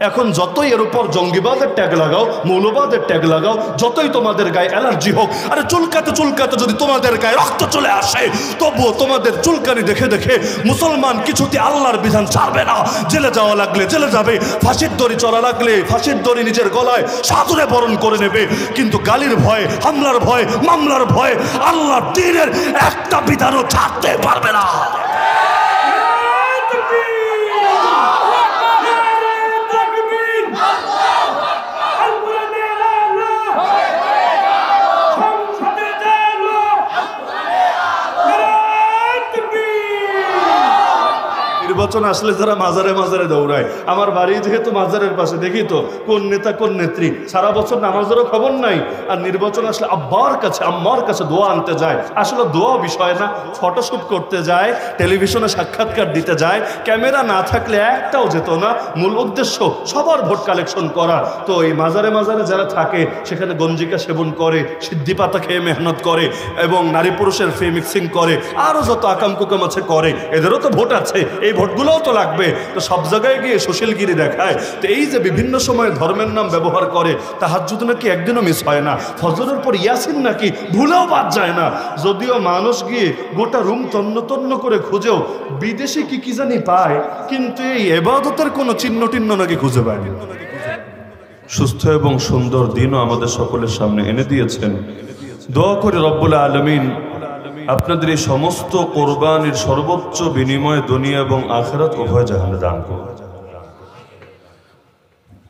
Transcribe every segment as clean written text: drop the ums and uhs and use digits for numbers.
এখন যতই এর উপর জঙ্গিবাদের ট্যাগ লাগাও, মৌলবাদের ট্যাগ লাগাও, যতই তোমাদের গায়ে অ্যালার্জি হোক, আরে চুলকাতে চুলকাতে যদি তোমাদের গায়ে রক্ত চলে আসে, তবুও তোমাদের চুলকানি দেখে দেখে মুসলমান কিছুতে আল্লাহর বিধান ছাড়বে না। জেলে যাওয়া লাগলে জেলে যাবে, ফাঁসির দড়ি চড়া লাগলে ফাঁসির দড়ি নিজের গলায় সাদরে বরণ করে নেবে, কিন্তু গালির ভয়, হামলার ভয়, মামলার ভয় আল্লাহর দ্বীনের একটা বিধানও ছাড়তে পারবে না। নির্বাচন আসলে যারা মাজারে মাজারে দৌড়ায়, আমার বাড়ি যেহেতু মাজারের পাশে, দেখি তো কোন নেতা কোন নেত্রী সারা বছর নামাজেরও খবর নাই, আর নির্বাচন আসলে আব্বার কাছে আম্মার কাছে দোয়া আনতে যায়। আসলে দোয়া বিষয় না, ফটোশুট করতে যায়, টেলিভিশনে সাক্ষাৎকার দিতে যায়, ক্যামেরা না থাকলে একটাও যেত না। মূল উদ্দেশ্য সবার ভোট কালেকশন করা। তো এই মাজারে মাজারে যারা থাকে সেখানে গঞ্জিকা সেবন করে, সিদ্ধি পাতা খেয়ে মেহনত করে এবং নারী পুরুষের ফ্রি মিক্সিং করে, আরও যত আকাম কুকাম আছে করে, এদেরও তো ভোট আছে, এই ভোটগুলোও তো লাগবে। তো সব জায়গায় গিয়ে সুশীলগিরি দেখায়। তো এই যে বিভিন্ন সময় ধর্মের নাম ব্যবহার করে, তাহাজ্জুদ নাকি একদিনও মিস হয় না, ফজরের পর ইয়াসিন নাকি ভুলেও বাদ যায় না। যদিও মানুষ গিয়ে গোটা রুম তন্ন তন্ন করে খুঁজেও বিদেশে কি কি জানি পায়, কিন্তু এই ইবাদতের কোনো চিহ্ন টিহ্ন নাকি খুঁজে পায় না। সুস্থ এবং সুন্দর দিনও আমাদের সকলের সামনে এনে দিয়েছেন। দোয়া করে রব্বুল আলামিন আপনাদের এই সমস্ত কোরবানির সর্বোচ্চ বিনিময়ে দুনিয়া এবং আখিরাত উভয় জাহানে দান করুন।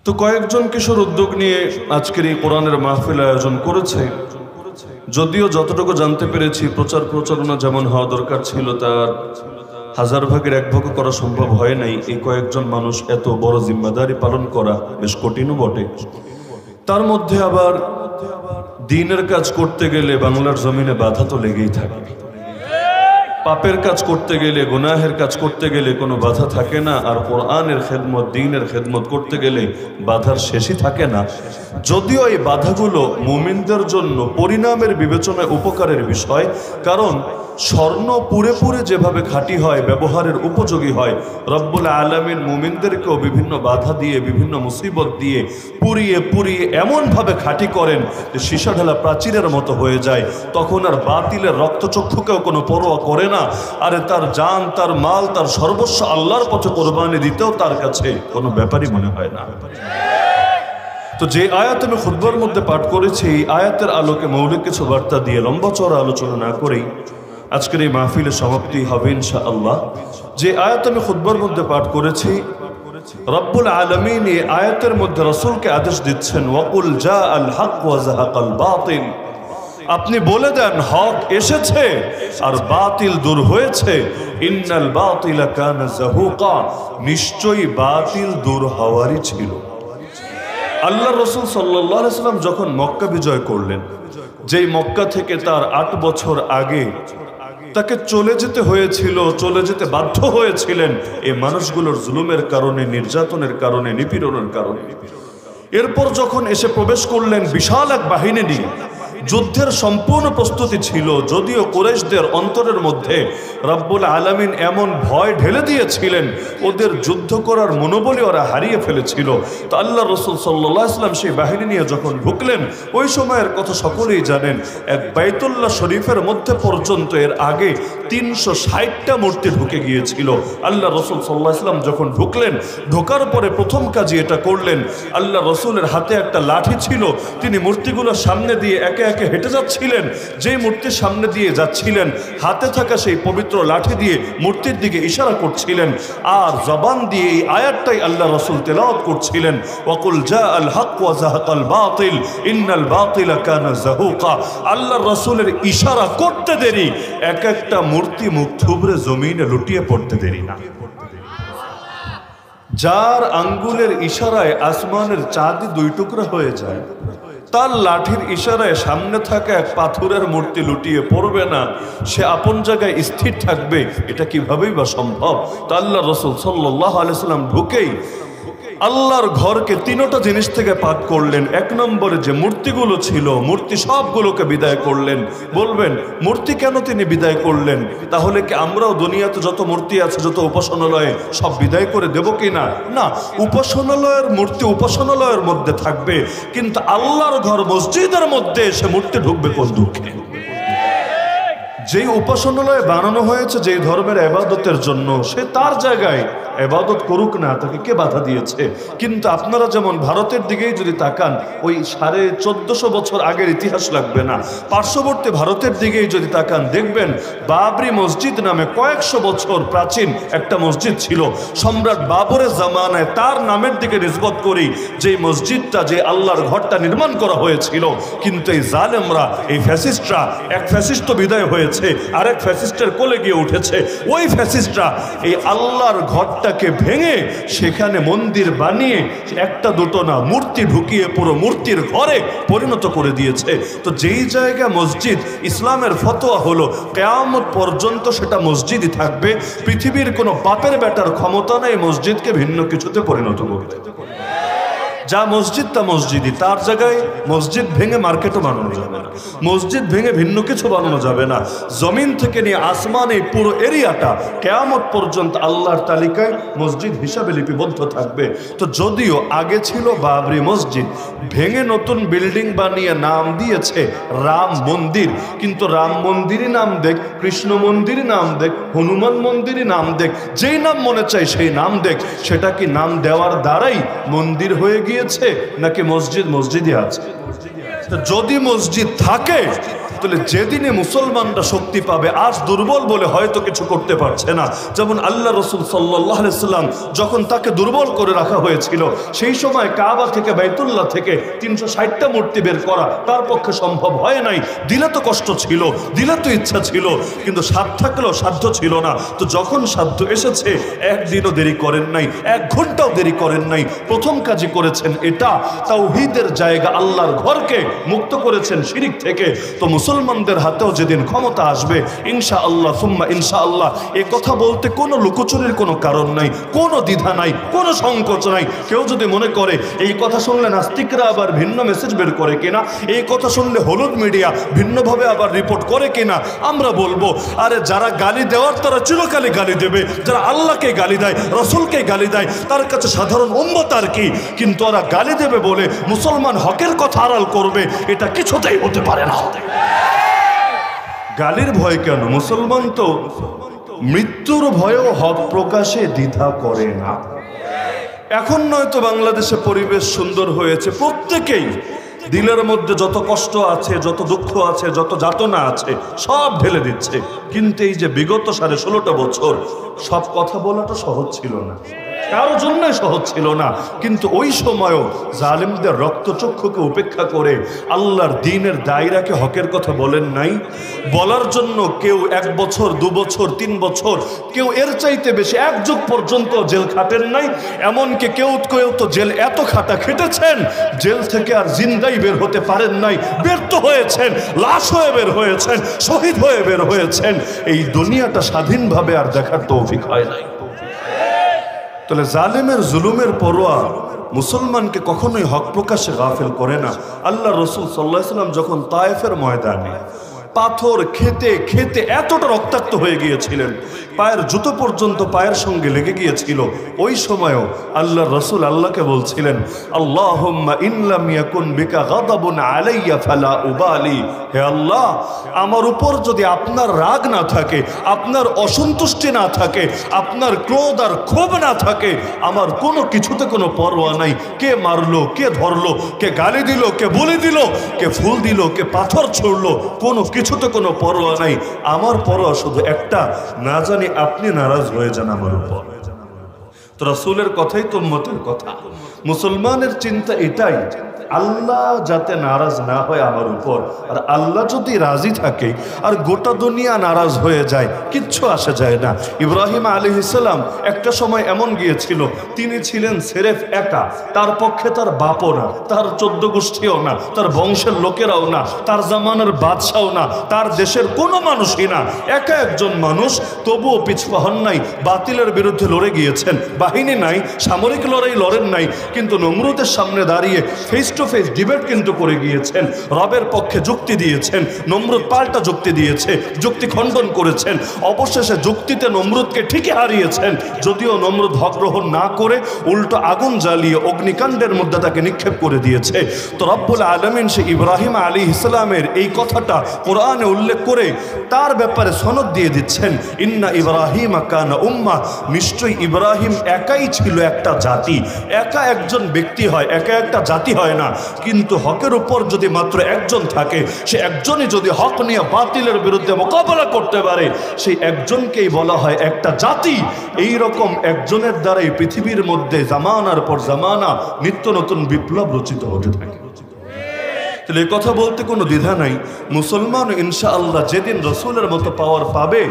তো কয়েকজন কিশোর উদ্যোগ নিয়ে আজকের এই কোরআনের মাহফিল আয়োজন করেছে। যদিও যতটুকু জানতে পেরেছি প্রচার প্রচারণা যেমন হওয়া দরকার ছিল তার 1000 ভাগের 1 ভাগও করা সম্ভব হয় নাই। এই কয়েকজন মানুষ এত বড় জিম্মাদারি পালন করা বেশ কঠিনও বটে। তার মধ্যে আবার দ্বীনের কাজ করতে গেলে বাংলার জমিনে বাধা তো লেগেই থাকে। পাপের কাজ করতে গেলে, গুনাহের কাজ করতে গেলে কোনো বাধা থাকে না, আর কোরআনের খেদমত, দ্বীনের খেদমত করতে গেলে বাধার শেষই থাকে না। যদিও এই বাধাগুলো মুমিনদের জন্য পরিণামের বিবেচনায় উপকারের বিষয়, কারণ স্বর্ণ পুরে পুরে যেভাবে খাঁটি হয়, ব্যবহারের উপযোগী হয়, রব্বুল আলামিন মুমিনদেরকেও বিভিন্ন বাধা দিয়ে, বিভিন্ন মুসিবত দিয়ে পুড়িয়ে পুড়িয়ে এমনভাবে খাঁটি করেন যে সীসা ঢালা প্রাচীরের মতো হয়ে যায়। তখন আর বাতিলের রক্তচক্ষুকেও কোনো পরোয়া করে না। আরে তার জান, তার মাল, তার সর্বস্ব আল্লাহর পথে কোরবানি দিতেও তার কাছে কোনো ব্যাপারই মনে হয় না। তো যে আয়াত আমি খুতবার মধ্যে পাঠ করেছি, এই আয়াতের আলোকে মৌলিক কিছু বার্তা দিয়ে লম্বা চড়া আলোচনা না করেই আজকের এই মাহফিলের সমাপ্তি হবে ইনশাআল্লাহ। যে আয়াত আমি খুতবার মধ্যে পাঠ করেছি, রব্বুল আলামিন এই আয়াতের মধ্যে রাসূলকে আদেশ দিচ্ছেন, ওয়াকুল জাআল হক ওয়া যাহাকাল বাতিল। আপনি বলে দেন হক এসেছে আর বাতিল দূর হয়েছে। ইন্নাল বাতিলা কানা যাহুকা, নিশ্চয়ই বাতিল দূর হওয়ারই ছিল। আল্লাহ রাসূল সাল্লাল্লাহু আলাইহি ওয়াসাল্লাম যখন মক্কা বিজয় করলেন, যেই মক্কা থেকে তার 8 বছর আগে তাকে চলে যেতে হয়েছিল, চলে যেতে বাধ্য হয়েছিলেন এই মানুষগুলোর জুলুমের কারণে, নির্যাতনের কারণে, নিপীড়নের কারণে। এরপর যখন এসে প্রবেশ করলেন বিশাল এক বাহিনী নিয়ে, যুদ্ধের সম্পূর্ণ প্রস্তুতি ছিল। যদিও কুরাইশদের অন্তরের মধ্যে রব্বুল আলামিন এমন ভয় ঢেলে দিয়েছিলেন, ওদের যুদ্ধ করার মনোবলই ওরা হারিয়ে ফেলেছিল। তো আল্লাহ রাসূল সাল্লাল্লাহু আলাইহি ওয়াসাল্লাম সেই বাহিনী নিয়ে যখন ঢুকলেন, ওই সময়ের কথা সকলেই জানেন। এক বাইতুল্লাহ শরীফের মধ্যে পর্যন্ত এর আগে 360টা মূর্তি ঢুকে গিয়েছিল। আল্লাহ রাসূল সাল্লাল্লাহু আলাইহি ওয়াসাল্লাম যখন ঢুকলেন, ঢোকার পরে প্রথম কাজই এটা করলেন, আল্লাহ রাসূলের হাতে একটা লাঠি ছিল, তিনি মূর্তিগুলোর সামনে দিয়ে একে একে হেঁটে যাচ্ছিলেন। যেই মূর্তির সামনে দিয়ে যাচ্ছিলেন, হাতে থাকা সেই পবিত্র লাঠি দিয়ে মূর্তির দিকে ইশারা করছিলেন, আর জবান দিয়ে এই আয়াতটাই আল্লাহ রাসূল তেলাওয়াত করছিলেন, ওয়াকুল জাআল হক ওয়া যাহাকাল বাতিল ইন্নাল বাতিলা কানা যাহুকা। আল্লাহ রাসূলের ইশারা করতে দেরি, এক একটা মূর্তি মুখ থুবড়ে জমিনে লুটিয়ে পড়তে দেরি না। যার আঙ্গুলের ইশারায় আসমানের চাঁদি 2 টুকরা হয়ে যায়, তার লাঠির ইশারায় সামনে থাকা এক পাথরের মূর্তি লুটিয়ে পড়বে না, সে আপন জায়গায় স্থির থাকবে। এটা কিভাবেই বা সম্ভব? তা আল্লাহ রাসূল সাল্লাল্লাহু আলাইহি ওয়াসাল্লাম ঢুকেই আল্লাহর ঘরকে তিনটা জিনিস থেকে পাক করলেন। এক নম্বরে যে মূর্তিগুলো ছিল, মূর্তি সবগুলোকে বিদায় করলেন। বলবেন মূর্তি কেন তিনি বিদায় করলেন? তাহলে কি আমরাও দুনিয়াতে যত মূর্তি আছে, যত উপাসনালয়ে সব বিদায় করে দেব কি না? না, উপাসনালয়ের মূর্তি উপাসনালয়ের মধ্যে থাকবে, কিন্তু আল্লাহর ঘর মসজিদের মধ্যে এসে মূর্তি ঢুকবে কোন দুঃখে? যেই উপাসনালয় বানানো হয়েছে যেই ধর্মের ইবাদতের জন্য, সে তার জায়গায় ইবাদত করুক না, তাকে কে বাধা দিয়েছে? কিন্তু আপনারা যেমন ভারতের দিকেই যদি তাকান, ওই 1450 বছর আগের ইতিহাস লাগবে না, পার্শ্ববর্তী ভারতের দিকেই যদি তাকান, দেখবেন বাবরি মসজিদ নামে কয়েকশো বছর প্রাচীন একটা মসজিদ ছিল। সম্রাট বাবরের জামানায় তার নামের দিকে নিসবত করি যে মসজিদটা, যে আল্লাহর ঘরটা নির্মাণ করা হয়েছিল। কিন্তু এই জালেমরা, এই ফ্যাসিস্টরা, এক ফ্যাসিস্ট তো বিদায় হয়েছে, আরেক ফ্যাসিস্টের কোলে গিয়ে উঠেছে। ওই ফ্যাসিস্টরা এই আল্লাহর ঘরটাকে ভেঙে সেখানে মন্দির বানিয়ে একটা দুটো না, মূর্তি ঢুকিয়ে পুরো মূর্তির ঘরে পরিণত করে দিয়েছে। তো যেই জায়গা মসজিদ, ইসলামের ফতোয়া হলো কিয়ামত পর্যন্ত সেটা মসজিদই থাকবে। পৃথিবীর কোনো বাপের বেটার ক্ষমতা নেই মসজিদকে ভিন্ন কিছুতে পরিণত করতে। যা মসজিদ তা মসজিদই, তার জায়গায় মসজিদ ভেঙে মার্কেটও বানানো যাবে না, মসজিদ ভেঙে ভিন্ন কিছু বানানো যাবে না। জমিন থেকে নিয়ে আসমান, এই পুরো এরিয়াটা কিয়ামত পর্যন্ত আল্লাহর তালিকায় মসজিদ হিসাবে লিপিবদ্ধ থাকবে। তো যদিও আগে ছিল বাবরি মসজিদ, ভেঙে নতুন বিল্ডিং বানিয়ে নাম দিয়েছে রাম মন্দির, কিন্তু রাম মন্দিরই নাম দেখ, কৃষ্ণ মন্দিরই নাম দেখ, হনুমান মন্দিরই নাম দেখ, যেই নাম মনে চাই সেই নাম দেখ, সেটা কি নাম দেওয়ার দ্বারাই মন্দির হয়ে গিয়েছে নাকি মসজিদ মসজিদই আছে? যদি মসজিদ থাকে তাহলে যেদিনে মুসলমানরা শক্তি পাবে, আজ দুর্বল বলে হয়তো কিছু করতে পারছে না। যেমন আল্লাহ রসুল সাল্লাল্লাহু আলাইহি সাল্লাম যখন তাকে দুর্বল করে রাখা হয়েছিল, সেই সময় কাবা থেকে বাইতুল্লাহ থেকে 360টা মূর্তি বের করা তার পক্ষে সম্ভব হয় নাই। দিলে তো কষ্ট ছিল, দিলে তো ইচ্ছা ছিল, কিন্তু সাধ্য থাকলেও সাধ্য ছিল না। তো যখন সাধ্য এসেছে, একদিনও দেরি করেন নাই, 1 ঘন্টাও দেরি করেন নাই। প্রথম কাজই করেছেন এটা, তাওহীদের জায়গা আল্লাহর ঘরকে মুক্ত করেছেন শিরিক থেকে। তো মুসলমানদের হাতেও যেদিন ক্ষমতা আসবে ইনশাআল্লাহ সুম্মা ইনশাআল্লাহ, এ কথা বলতে কোনো লুকোচুরির কোনো কারণ নাই, কোনো দ্বিধা নাই, কোনো সংকোচ নাই। কেউ যদি মনে করে এই কথা শুনলে নাস্তিকরা আবার ভিন্ন মেসেজ বের করে কিনা, এই কথা শুনলে হলুদ মিডিয়া ভিন্নভাবে আবার রিপোর্ট করে কিনা, আমরা বলবো আরে যারা গালি দেওয়ার তারা চিরকালই গালি দেবে। যারা আল্লাহকে গালি দেয়, রসুলকে গালি দেয়, তার কাছে সাধারণ উম্মত আর কি। কিন্তু ওরা গালি দেবে বলে মুসলমান হকের কথা আড়াল করবে, এটা কিছুতেই হতে পারে না। গালির ভয় কেন? মুসলমান তো মৃত্যুর ভয়েও হক প্রকাশে দ্বিধা করে না। এখন নয়তো বাংলাদেশে পরিবেশ সুন্দর হয়েছে, প্রত্যেকেই দিলের মধ্যে যত কষ্ট আছে, যত দুঃখ আছে, যত যাতনা আছে সব ঢেলে দিচ্ছে। কিন্তু এই যে বিগত 16.5 বছর, সব কথা বলাটা সহজ ছিল না, কারোর জন্যই সহজ ছিল না। কিন্তু ওই সময়ও জালিমদের রক্তচক্ষুকে উপেক্ষা করে আল্লাহর দ্বীনের দায়রাকে হকের কথা বলেন নাই। বলার জন্য কেউ 1 বছর, 2 বছর, 3 বছর, কেউ এর চাইতে বেশি 1 যুগ পর্যন্ত জেল খাটেন নাই। এমনকি কেউ কেউ তো জেল এত খাটা খেটেছেন, জেল থেকে আর জিন্দাই বের হতে পারেন নাই, ব্যর্থ হয়েছেন, লাশ হয়ে বের হয়েছেন, শহীদ হয়ে বের হয়েছেন। এই দুনিয়াটা স্বাধীনভাবে আর দেখার তৌফিক হয় নাই। তাহলে জালেমের জুলুমের পরোয়া মুসলমানকে কখনোই হক প্রকাশে গাফেল করে না। আল্লাহ রসুল সাল্লাল্লাহু আলাইহি ওয়াসাল্লাম যখন তায়েফের ময়দানে পাথর খেতে খেতে এতটা রক্তাক্ত হয়ে গিয়েছিলেন, পায়ের জুতো পর্যন্ত পায়ের সঙ্গে লেগে গিয়েছিল, ওই সময়ও আল্লাহ রসুল আল্লাহকে বলছিলেন, আল্লাহুম্মা ইনলাম ইয়াকুন বিকা গাদাবুন আলাইয়া ফালা উবালি, হে আল্লাহ, আমার উপর যদি আপনার রাগ না থাকে, আপনার অসন্তুষ্টি না থাকে, আপনার ক্রোধ আর ক্ষোভ না থাকে, আমার কোনো কিছুতে কোনো পরোয়া নাই। কে মারলো, কে ধরলো, কে গালি দিল, কে বলে দিল, কে ফুল দিল, কে পাথর ছুড়লো, কোনো কিছুতে কোনো পরোয়া নাই। আমার পরোয়া শুধু একটা, না জানি আপনি নারাজ হয়ে যান আমার উপর। তো রাসূলের কথাই তো উম্মতের কথা। মুসলমানের চিন্তা এটাই, আল্লাহ যাতে নারাজ না হয় আমার উপর, আর আল্লাহ যদি রাজি থাকে আর গোটা দুনিয়া নারাজ হয়ে যায়, কিচ্ছু আসে যায় না। ইব্রাহিম আলাইহিস সালাম একটা সময় এমন গিয়েছিল, তিনি ছিলেন সেরেফ একা, তার পক্ষে তার বাপও না, তার 14 গোষ্ঠীও না, তার বংশের লোকেরাও না, তার জামানার বাদশাও না, তার দেশের কোনো মানুষই না, একা একজন মানুষ, তবুও পিছপা হন নাই, বাতিলের বিরুদ্ধে লড়ে গিয়েছেন, বাহিনী নাই, সামরিক লড়াই লড়েন নাই, কিন্তু নমরুদের সামনে দাঁড়িয়ে ফেস টু ফেস ডিবেট কিন্তু করে গিয়েছেন, রবের পক্ষে যুক্তি দিয়েছেন। নমরুদ পাল্টা যুক্তি দিয়েছে, যুক্তি খণ্ডন করেছেন, অবশেষে যুক্তিতে নমরুদকে ঠিকই হারিয়েছেন। যদিও নমরুদ হক গ্রহণ না করে উল্টো আগুন জ্বালিয়ে অগ্নিকাণ্ডের মধ্যে তাকে নিক্ষেপ করে দিয়েছে। তো রব্বুল আলামিন সে ইব্রাহিম আলাইহিস সালামের এই কথাটা কোরআনে উল্লেখ করে তার ব্যাপারে সনদ দিয়ে দিচ্ছেন, ইন্না ইব্রাহিম কানা উম্মাহ, নিশ্চয়ই ইব্রাহিম একাই ছিল একটা জাতি। একা একজন ব্যক্তি হয়, একা একটা জাতি হয় না। কিন্তু হকের উপর যদি মাত্র একজন থাকে, সে একজনই যদি হক নিয়ে বাতিলের বিরুদ্ধে মোকাবেলা করতে পারে, সেই একজনকেই বলা হয় একটা জাতি। এই রকম একজনের দ্বারাই পৃথিবীর মধ্যে জামানার পর জামানা নিত্য নতুন বিপ্লব রচিত হতে থাকে। তাহলে এই কথা বলতে কোনো দ্বিধা নাই, মুসলমান ইনশাআল্লাহ যেদিন রসুলের মতো পাওয়ার পাবে,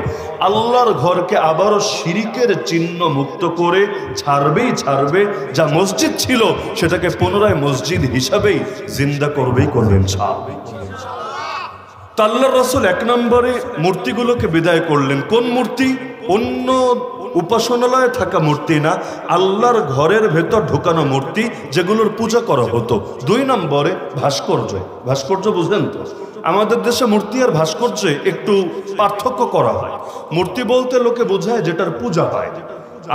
আল্লাহর ঘরকে আবারও শিরিকের চিহ্ন মুক্ত করে ছাড়বেই ছাড়বে। যা মসজিদ ছিল সেটাকে পুনরায় মসজিদ হিসাবেই জিন্দা করবেই করবে ইনশাআল্লাহ। তা আল্লাহর রসুল এক নম্বরে মূর্তিগুলোকে বিদায় করলেন। কোন মূর্তি? অন্য উপাসনালয়ে থাকা মূর্তি না, আল্লাহর ঘরের ভেতর ঢোকানো মূর্তি, যেগুলোর পূজা করা হতো। দুই নম্বরে ভাস্কর্য। ভাস্কর্য বুঝলেন তো? আমাদের দেশে মূর্তি আর ভাস্কর্যে একটু পার্থক্য করা হয়। মূর্তি বলতে লোকে বোঝায় যেটার পূজা হয়,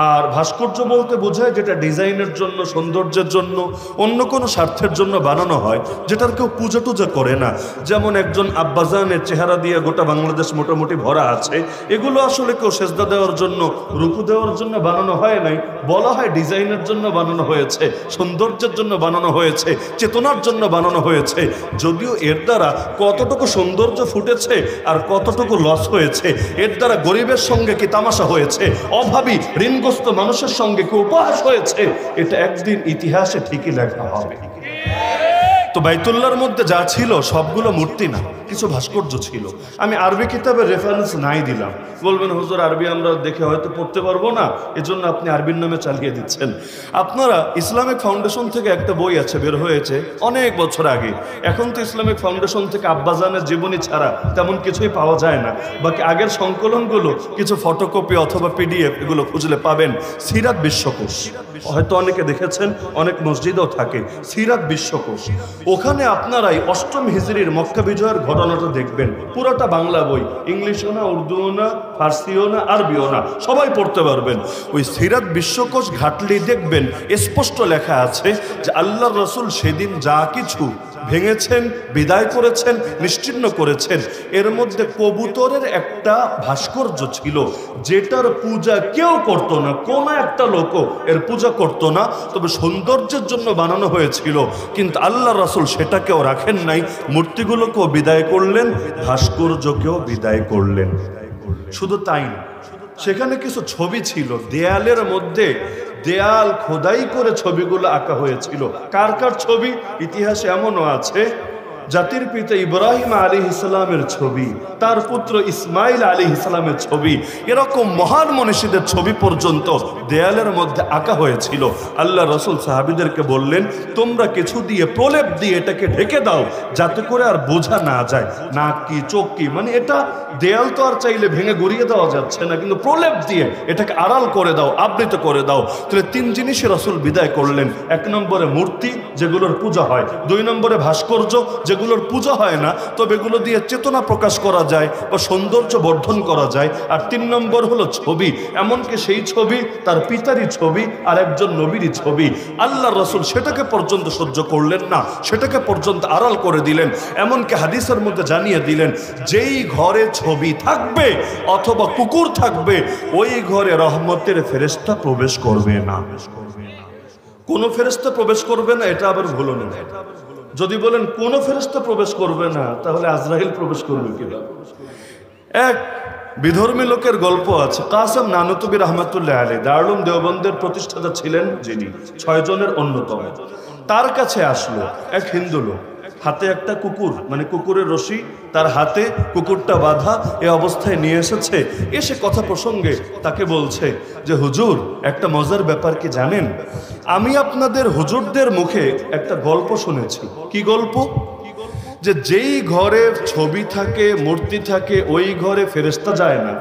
আর ভাস্কর্য বলতে বোঝায় যেটা ডিজাইনের জন্য, সৌন্দর্যের জন্য, অন্য কোনো স্বার্থের জন্য বানানো হয়, যেটার কেউ পূজা টুজা করে না। যেমন একজন আব্বাজানের চেহারা দিয়ে গোটা বাংলাদেশ মোটামুটি ভরা আছে, এগুলো আসলে কেউ সেজদা দেওয়ার জন্য, রুকু দেওয়ার জন্য বানানো হয় নাই। বলা হয় ডিজাইনের জন্য বানানো হয়েছে, সৌন্দর্যের জন্য বানানো হয়েছে, চেতনার জন্য বানানো হয়েছে। যদিও এর দ্বারা কতটুকু সৌন্দর্য ফুটেছে আর কতটুকু লস হয়েছে, এর দ্বারা গরিবের সঙ্গে কি তামাশা হয়েছে, অভাবী ঋণগ্রস্ত মানুষের সঙ্গে কি উপহাস হয়েছে, এটা একদিন ইতিহাসে ঠিকই লেখা হবে। তো বাইতুল্লাহর মধ্যে যা ছিল সবগুলো মূর্তি না, কিছু ভাস্কর্য ছিল। আমি আরবি কিতাবের রেফারেন্স নাই দিলাম, বলবেন হুজুর আরবি আমরা দেখে হয়তো পড়তে পারবো না, এজন্য আপনি আরবির নামে চালিয়ে দিচ্ছেন। আপনারা ইসলামিক ফাউন্ডেশন থেকে একটা বই আছে, বের হয়েছে অনেক বছর আগে। এখন তো ইসলামিক ফাউন্ডেশন থেকে আব্বাজানের জীবনী ছাড়া তেমন কিছুই পাওয়া যায় না। বাকি আগের সংকলনগুলো কিছু ফটোকপি অথবা পিডিএফ এগুলো খুঁজলে পাবেন। সিরাত বিশ্বকোষ, হয়তো অনেকে দেখেছেন, অনেক মসজিদও থাকে সিরাত বিশ্বকোষ। ওখানে আপনারাই 8ম হিজরির মক্কা বিজয়ের ঘটনাটা দেখবেন। পুরোটা বাংলা বই, ইংলিশও না, উর্দুও না, ফার্সিও না, আরবিও না, সবাই পড়তে পারবেন। ওই সিরাত বিশ্বকোষ ঘাটলেই দেখবেন স্পষ্ট লেখা আছে যে আল্লাহর রাসূল সেদিন যা কিছু ভেঙেছেন, বিদায় করেছেন, নিশ্চিহ্ন করেছেন, এর মধ্যে কবুতরের একটা ভাস্কর্য ছিল, যেটার পূজা কেউ করত না, কোন একটা লোকও এর পূজা করত না, তবে সৌন্দর্যের জন্য বানানো হয়েছিল। কিন্তু আল্লাহ রাসূল সেটাকেও রাখেন নাই, মূর্তিগুলোকেও বিদায় করলেন, ভাস্কর্যকেও বিদায় করলেন। শুধু তাই না, সেখানে কিছু ছবি ছিল, দেয়ালের মধ্যে দেয়াল খোদাই করে ছবিগুলো আঁকা হয়েছিল। কার কার ছবি? ইতিহাসে এমনও আছে জাতির পিতা ইব্রাহিম আলাইহিস সালামের ছবি, তার পুত্র ইসমাইল আলাইহিস সালামের ছবি, এরকম মহান মনীষীদের ছবি পর্যন্ত দেয়ালের মধ্যে আঁকা হয়েছিল। আল্লাহ রাসূল সাহাবীদেরকে বললেন, তোমরা কিছু দিয়ে প্রলেপ দিয়ে এটাকে ঢেকে দাও, যাতে করে আর বোঝা না যায় নাক কি চোখ কি, মানে এটা দেয়াল তো আর চাইলে ভেঙে গড়িয়ে দেওয়া যাচ্ছে না, কিন্তু প্রলেপ দিয়ে এটাকে আড়াল করে দাও, আবৃত করে দাও। তাহলে 3 জিনিসে রাসূল বিদায় করলেন। 1 নম্বরে মূর্তি, যেগুলোর পূজা হয়। 2 নম্বরে ভাস্কর্য, যেগুলোর পূজা হয় না, তবে এগুলো দিয়ে চেতনা প্রকাশ করা যায় বা সৌন্দর্য বর্ধন করা যায়। আর 3 নম্বর হলো ছবি, এমনকি সেই ছবি তার পিতারই ছবি আর একজন নবীরই ছবি। আল্লাহ রাসূল সেটাকে পর্যন্ত সহ্য করলেন না, সেটাকে পর্যন্ত আড়াল করে দিলেন। এমনকি হাদিসের মধ্যে জানিয়ে দিলেন, যেই ঘরে ছবি থাকবে অথবা কুকুর থাকবে, ওই ঘরে রহমতের ফেরেশতা প্রবেশ করবে না। কোন ফেরেশতা প্রবেশ করবে না, এটা আবার ভুলো না। যদি বলেন কোন ফেরেশতা প্রবেশ করবে না, তাহলে আজরাইল প্রবেশ করবে কিনা? এক বিধর্মী লোকের গল্প আছে, কাসেম নানুতুবি রহমাতুল্লাহ আলাইহি, দারুল দেওবন্দের প্রতিষ্ঠাতা ছিলেন যিনি, 6 জনের অন্যতম। তার কাছে আসলো এক হিন্দু লোক, হাতে একটা কুকুর, মানে কুকুরের রশি, তার হাতে কুকুরটা বাঁধা, এই অবস্থায় নিয়ে এসেছে। এসে কথা প্রসঙ্গে তাকে বলছে যে হুজুর, একটা মজার ব্যাপার কি জানেন, আমি আপনাদের হুজুরদের মুখে একটা গল্প শুনেছি। কি গল্প? যে যেই ঘরে ছবি থাকে, মূর্তি থাকে, ওই ঘরে ফেরেশতা যায় না,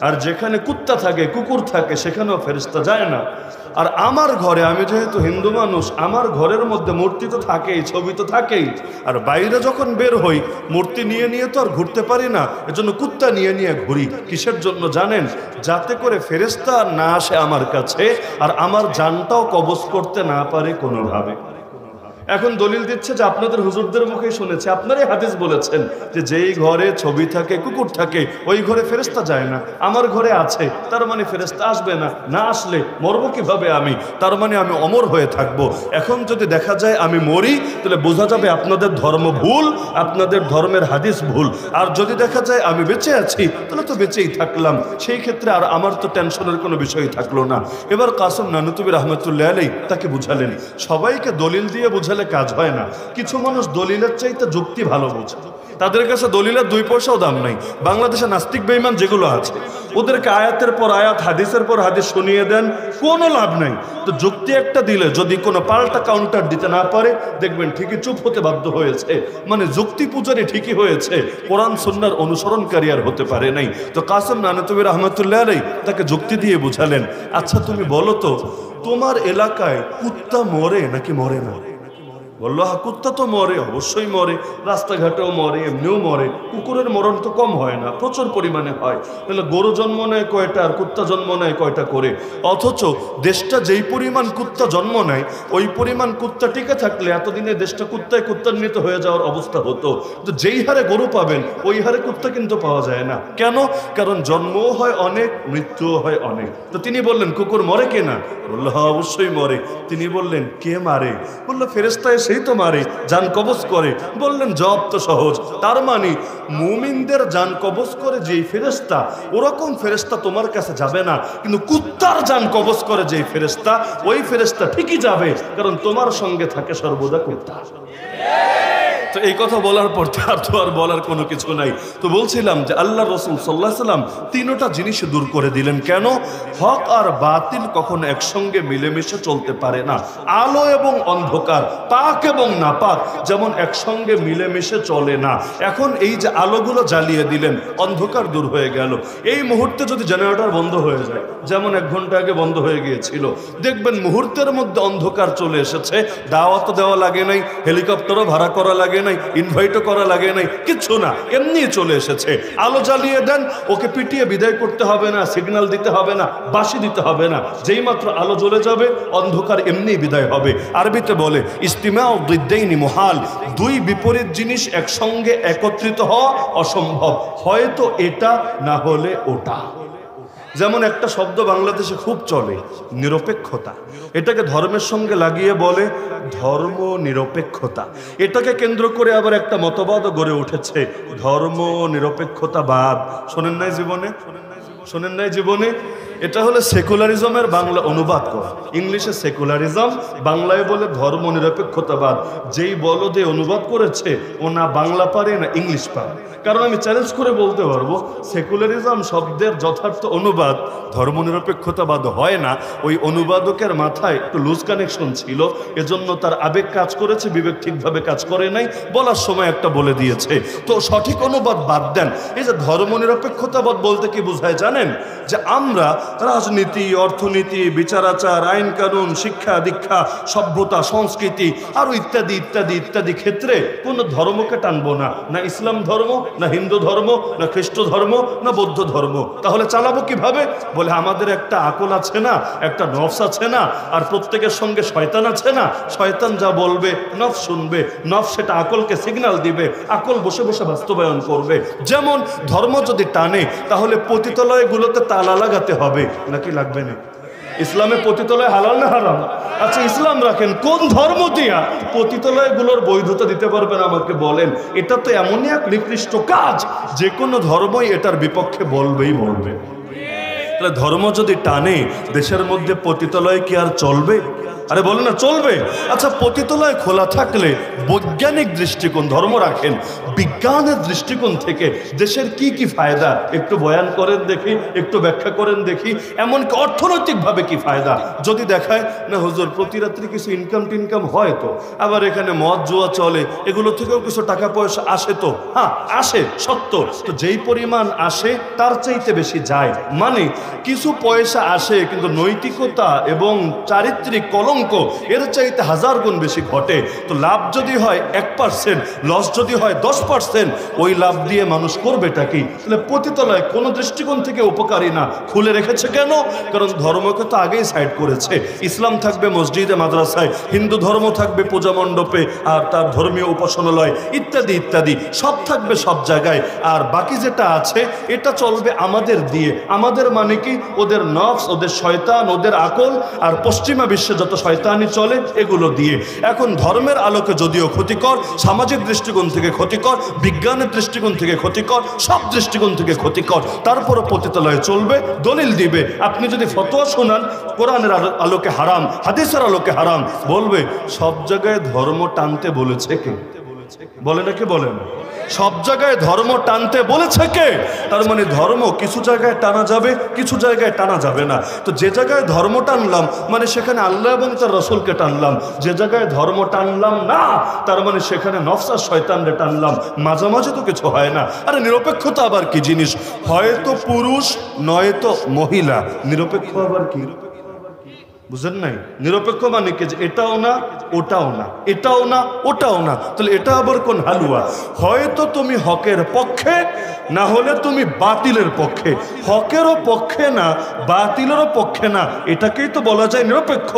আর যেখানে কুত্তা থাকে, কুকুর থাকে, সেখানেও ফেরেশতা যায় না। আর আমার ঘরে, আমি যেহেতু হিন্দু মানুষ, আমার ঘরের মধ্যে মূর্তি তো থাকেই, ছবি তো থাকেই। আর বাইরে যখন বের হই মূর্তি নিয়ে নিয়ে তো আর ঘুরতে পারি না, এজন্য কুত্তা নিয়ে নিয়ে ঘুরি। কিসের জন্য জানেন? যাতে করে ফেরেশতা না আসে আমার কাছে আর আমার জানটাও কবজ করতে না পারে কোনোভাবে। এখন দলিল দিচ্ছে যে আপনাদের হুজুরদের মুখেই শুনেছে, আপনারাই হাদিস বলেছেন যে যেই ঘরে ছবি থাকে, কুকুর থাকে, ওই ঘরে ফেরেশতা যায় না। আমার ঘরে আছে, তার মানে ফেরেশতা আসবে না। না আসলে মরবো কিভাবে আমি? তার মানে আমি অমর হয়ে থাকবো। এখন যদি দেখা যায় আমি মরি, তাহলে বোঝা যাবে আপনাদের ধর্ম ভুল, আপনাদের ধর্মের হাদিস ভুল। আর যদি দেখা যায় আমি বেঁচে আছি, তাহলে তো বেঁচেই থাকলাম। সেই ক্ষেত্রে আর আমার তো টেনশনের কোনো বিষয় থাকলো না। এবার কাসেম নানুতুবি রহমতুল্লাহ আলাইহি তাকে বুঝালেন। সবাইকে দলিল দিয়ে বুঝালেন কাজ হয় না। কিছু মানুষ দলিলের চাইতে যুক্তি ভালো বোঝে, তাদের কাছে দলিলের 2 পয়সাও দাম নাই। বাংলাদেশে নাস্তিক বেঈমান যেগুলো আছে, ওদেরকে আয়াতের পর আয়াত, হাদিসের পর হাদিস শুনিয়ে দেন, কোনো লাভ নাই। তো যুক্তি একটা দিলে যদি কোনো পাল্টা কাউন্টার দিতে না পারে, দেখবেন ঠিকই চুপ হতে বাধ্য হয়েছে। মানে যুক্তি পূজারি ঠিকই হয়েছে, কোরআন সুন্নাহর অনুসরণকারী আর হতে পারে নাই। তো কাসেম নানুতুবি রহমতুল্লাহ আলাইহি তাকে যুক্তি দিয়ে বুঝালেন, আচ্ছা তুমি বলো তো, তোমার এলাকায় কুত্তা মরে নাকি মরে না? বললো হ্যাঁ, কুত্তা তো মরে, অবশ্যই মরে, রাস্তাঘাটেও মরে, এমনিও মরে। কুকুরের মরণ তো কম হয় না, প্রচুর পরিমাণে হয়। তাহলে গরু জন্ম নেয় কয়টা আর কুত্তা জন্ম নেয় কয়টা করে? অথচ দেশটা যেই পরিমাণ কুত্তা জন্ম নেয়, ওই পরিমাণ কুত্তা টিকে থাকলে এতদিনে দেশটা কুত্তান্বিত হয়ে যাওয়ার অবস্থা হতো। তো যেই হারে গরু পাবেন, ওই হারে কুত্তা কিন্তু পাওয়া যায় না। কেন? কারণ জন্মও হয় অনেক, মৃত্যুও হয় অনেক। তো তিনি বললেন কুকুর মরে কে না? বললো হ্যাঁ অবশ্যই মরে। তিনি বললেন কে মারে? বললো ফেরেশতা সেই তো মারে, জান কবজ করে। বললেন জবাব তো সহজ, তার মানে মুমিনদের জান কবজ করে যেই ফেরেশতা, ওরকম ফেরেশতা তোমার কাছে যাবে না। কিন্তু কুত্তার জান কবজ করে যেই ফেরেশতা, ওই ফেরেশতা ঠিকই যাবে, কারণ তোমার সঙ্গে থাকে সর্বদা কুত্তা। তো এই কথা বলার পর তার তো আর বলার কোনো কিছু নাই। তো বলছিলাম যে আল্লাহ রাসূল সাল্লাল্লাহু আলাইহি সাল্লাম 3টা জিনিস দূর করে দিলেন। কেন? হক আর বাতিল কখনো একসঙ্গে মিলেমিশে চলতে পারে না। আলো এবং অন্ধকার, পাক এবং নাপাক যেমন একসঙ্গে মিলেমিশে চলে না। এখন এই যে আলোগুলো জ্বালিয়ে দিলেন, অন্ধকার দূর হয়ে গেল। এই মুহূর্তে যদি জেনারেটর বন্ধ হয়ে যায়, যেমন 1 ঘন্টা আগে বন্ধ হয়ে গিয়েছিল, দেখবেন মুহূর্তের মধ্যে অন্ধকার চলে এসেছে। দাওয়াত দেওয়া লাগে নাই, হেলিকপ্টারও ভাড়া করা লাগে নাই, ইনভাইটও করা লাগে নাই, কিচ্ছু না, এমনি চলে এসেছে। আলো জ্বালিয়ে দেন, ওকে পিটিয়ে বিদায় করতে হবে না, সিগন্যাল দিতে হবে না, বাঁশি দিতে হবে না। যেই মাত্র আলো জ্বলে যাবে, অন্ধকার এমনি বিদায় হবে। আরবিতে বলে ইস্তিমাউ দিদ্দাইনি মুহাল, 2 বিপরীত জিনিস একসঙ্গে একত্রিত হওয়া অসম্ভব, হয়তো এটা না হলে ওটা। যেমন একটা শব্দ বাংলাদেশে খুব চলে, নিরপেক্ষতা। এটাকে ধর্মের সঙ্গে লাগিয়ে বলে ধর্ম নিরপেক্ষতা। এটাকে কেন্দ্র করে আবার একটা মতবাদও গড়ে উঠেছে, ধর্ম নিরপেক্ষতাবাদ। শোনেন নাই জীবনে? শোনেন নাই জীবনে? এটা হলো সেকুলারিজমের বাংলা অনুবাদ করা। ইংলিশে সেকুলারিজম, বাংলায় বলে ধর্ম নিরপেক্ষতাবাদ। যেই বলদে অনুবাদ করেছে, ও না বাংলা পারে না ইংলিশ পারে। কারণ আমি চ্যালেঞ্জ করে বলতে পারবো, সেকুলারিজম শব্দের যথার্থ অনুবাদ ধর্মনিরপেক্ষতাবাদ হয় না। ওই অনুবাদকের মাথায় একটু লুজ কানেকশন ছিল, এজন্য তার আবেগ কাজ করেছে, বিবেক ঠিকভাবে কাজ করে নাই, বলার সময় একটা বলে দিয়েছে। তো সঠিক অনুবাদ বাদ দেন। এই যে ধর্মনিরপেক্ষতাবাদ বলতে কি বোঝায় জানেন? যে আমরা রাজনীতি, অর্থনীতি, বিচার আচার, আইন কানুন, শিক্ষা দীক্ষা, সভ্যতা, সংস্কৃতি আরো ইত্যাদি ইত্যাদি ইত্যাদি ক্ষেত্রে কোনো ধর্মকে টানবো না, না ইসলাম ধর্ম, না হিন্দু ধর্ম, না খ্রিস্ট ধর্ম, না বৌদ্ধ ধর্ম। তাহলে চালাবো কিভাবে? বলে আমাদের একটা আকল আছে না, একটা নফস আছে না, আর প্রত্যেকের সঙ্গে শয়তান আছে না। শয়তান যা বলবে নফস শুনবে, নফস সেটা আকলকে সিগন্যাল দিবে, আকল বসে বসে বাস্তবায়ন করবে। যেমন ধর্ম যদি টানে, তাহলে পতিতালয়গুলোতে তালা লাগাতে হবে নাকি লাগবে না? ইসলামে পতিতালয় হালাল না হারাম? আচ্ছা ইসলাম রাখেন, কোন ধর্ম দিয়া পতিতালয়গুলোর বৈধতা দিতে পারবেন আমাকে বলেন? এটা তো এমনই এক নিকৃষ্ট কাজ, যে কোনো ধর্মই এটার বিপক্ষে বলবেই বলবে। তাহলে ধর্ম যদি টানে, দেশের মধ্যে পতিতালয় কি আর চলবে? আরে বলেন না চলবে। আচ্ছা পতিতালয় খোলা থাকলে বৈজ্ঞানিক দৃষ্টিকোণ, ধর্ম রাখেন, বিজ্ঞানের দৃষ্টিকোণ থেকে দেশের কি কি ফায়দা একটু বয়ান করেন দেখি, একটু ব্যাখ্যা করেন দেখি। এমনকি অর্থনৈতিকভাবে কি ফায়দা যদি দেখায় না হুজুর প্রতি রাত্রি কিছু ইনকাম টিনকাম হয় তো, আবার এখানে মদ জুয়া চলে, এগুলো থেকেও কিছু টাকা পয়সা আসে তো। হ্যাঁ আসে সত্য, তো যেই পরিমাণ আসে তার চাইতে বেশি যায়, মানে কিছু পয়সা আসে কিন্তু নৈতিকতা এবং চারিত্রিক কলঙ্ক এর চাইতে 1000 গুণ বেশি ঘটে। তো লাভ যদি হয় 1%, লস যদি হয় 10%, ওই লাভ দিয়ে মানুষ করবেটা কি? তাহলে পতিতালয় কোনো দৃষ্টিকোণ থেকে উপকারী না। খুলে রেখেছে কেন? কারণ ধর্মকে তো আগেই সাইড করেছে। ইসলাম থাকবে মসজিদে মাদ্রাসায়, হিন্দু ধর্ম থাকবে পূজা মণ্ডপে আর তার ধর্মীয় উপাসনালয় ইত্যাদি ইত্যাদি, সব থাকবে সব জায়গায়। আর বাকি যেটা আছে এটা চলবে আমাদের দিয়ে। আমাদের মানে কি? ওদের নফস, ওদের শয়তান, ওদের আকল আর পশ্চিমা বিশ্বে যত শয়তানি চলে এগুলো দিয়ে। এখন ধর্মের আলোকে যদিও ক্ষতিকর, সামাজিক দৃষ্টিকোণ থেকে ক্ষতিকর, বিজ্ঞানের দৃষ্টিকোণ থেকে ক্ষতিকর, সব দৃষ্টিকোণ থেকে ক্ষতিকর, তারপরও পতিতালয়ে চলবে, দলিল দিবে। আপনি যদি ফতোয়া শোনান কোরআনের আলোকে হারাম, হাদিসের আলোকে হারাম, বলবে সব জায়গায় ধর্ম টানতে বলেছে কে? বলে নাকি বলেন? সব জায়গায় ধর্ম টানতে বলেছে কে? তার মানে ধর্ম কিছু জায়গায় টানা যাবে, কিছু জায়গায় টানা যাবে না। তো যে জায়গায় ধর্ম টানলাম মানে সেখানে আল্লাহ এবং তার রসুলকে টানলাম, যে জায়গায় ধর্ম টানলাম না তার মানে সেখানে নফস আর শয়তানরে টানলাম। মাঝামাঝি তো কিছু হয় না। আরে নিরপেক্ষতা আবার কি জিনিস? হয়তো পুরুষ নয়তো মহিলা, নিরপেক্ষ আবার কি? বুঝেন নাই? নিরপেক্ষ মানে কি? যে এটাও না ওটাও না, এটাও না ওটাও না, তাহলে এটা আবার কোন হালুয়া? হয়তো তুমি হকের পক্ষে, না হলে তুমি বাতিলের পক্ষে। হকেরও পক্ষে না, বাতিলেরও পক্ষে না, এটাকেই তো বলা যায় নিরপেক্ষ।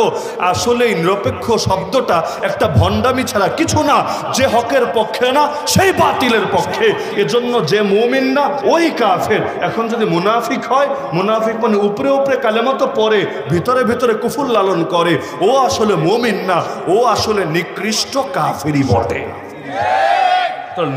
আসলে এই নিরপেক্ষ শব্দটা একটা ভণ্ডামি ছাড়া কিছু না। যে হকের পক্ষে না সেই বাতিলের পক্ষে, এজন্য যে মুমিন না ওই কাফের। এখন যদি মুনাফিক হয়, মুনাফিক মানে উপরে উপরে কালেমা তো পড়ে, ভিতরে ভিতরে কুফর লালন করে, ও আসলে মুমিন না, ও আসলে নিকৃষ্ট কাফেরই বটে।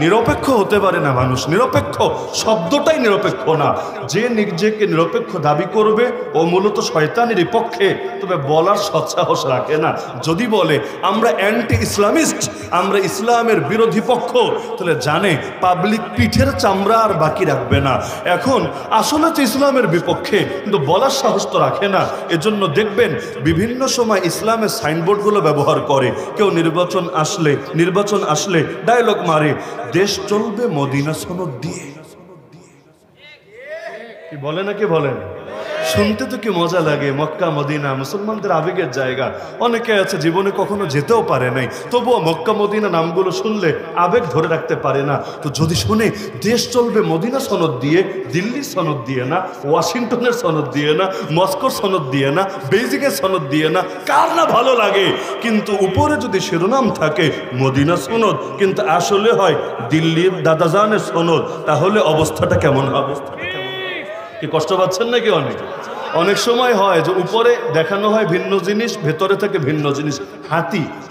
নিরপেক্ষ হতে পারে না মানুষ। নিরপেক্ষ শব্দটাই নিরপেক্ষ না। যে নিজেকে নিরপেক্ষ দাবি করবে ও মূলত শয়তানেরই পক্ষে, তবে বলার সৎসাহস রাখে না। যদি বলে আমরা অ্যান্টি ইসলামিস্ট, আমরা ইসলামের বিরোধী পক্ষ, তাহলে জানে পাবলিক পিঠের চামড়া আর বাকি রাখবে না। এখন আসলে তো ইসলামের বিপক্ষে, কিন্তু বলার সাহস তো রাখে না। এজন্য দেখবেন বিভিন্ন সময় ইসলামের সাইনবোর্ডগুলো ব্যবহার করে। কেউ নির্বাচন আসলে ডায়লগ মারে, দেশ চলবে মদিনা সনদ দিয়ে। কি বলে নাকি বলেন? শুনতে তো কি মজা লাগে। মক্কা মদিনা মুসলমানদের আবেগের জায়গা। অনেকে আছে জীবনে কখনো যেতেও পারে নাই, তবুও মক্কা মদিনা নামগুলো শুনলে আবেগ ধরে রাখতে পারে না। তো যদি শুনে দেশ চলবে মদিনা সনদ দিয়ে, দিল্লির সনদ দিয়ে না, ওয়াশিংটনের সনদ দিয়ে না, মস্কোর সনদ দিয়ে না, বেইজিংয়ের সনদ দিয়ে না, কার না ভালো লাগে? কিন্তু উপরে যদি শিরোনাম থাকে মদিনা সনদ, কিন্তু আসলে হয় দিল্লির দাদাজানের সনদ, তাহলে অবস্থাটা কেমন হবে? কি কষ্ট পাচ্ছেন নাকি? অনেক সময় হয় যে উপরে দেখানো হয় ভিন্ন জিনিস, ভেতরে থাকে ভিন্ন জিনিস।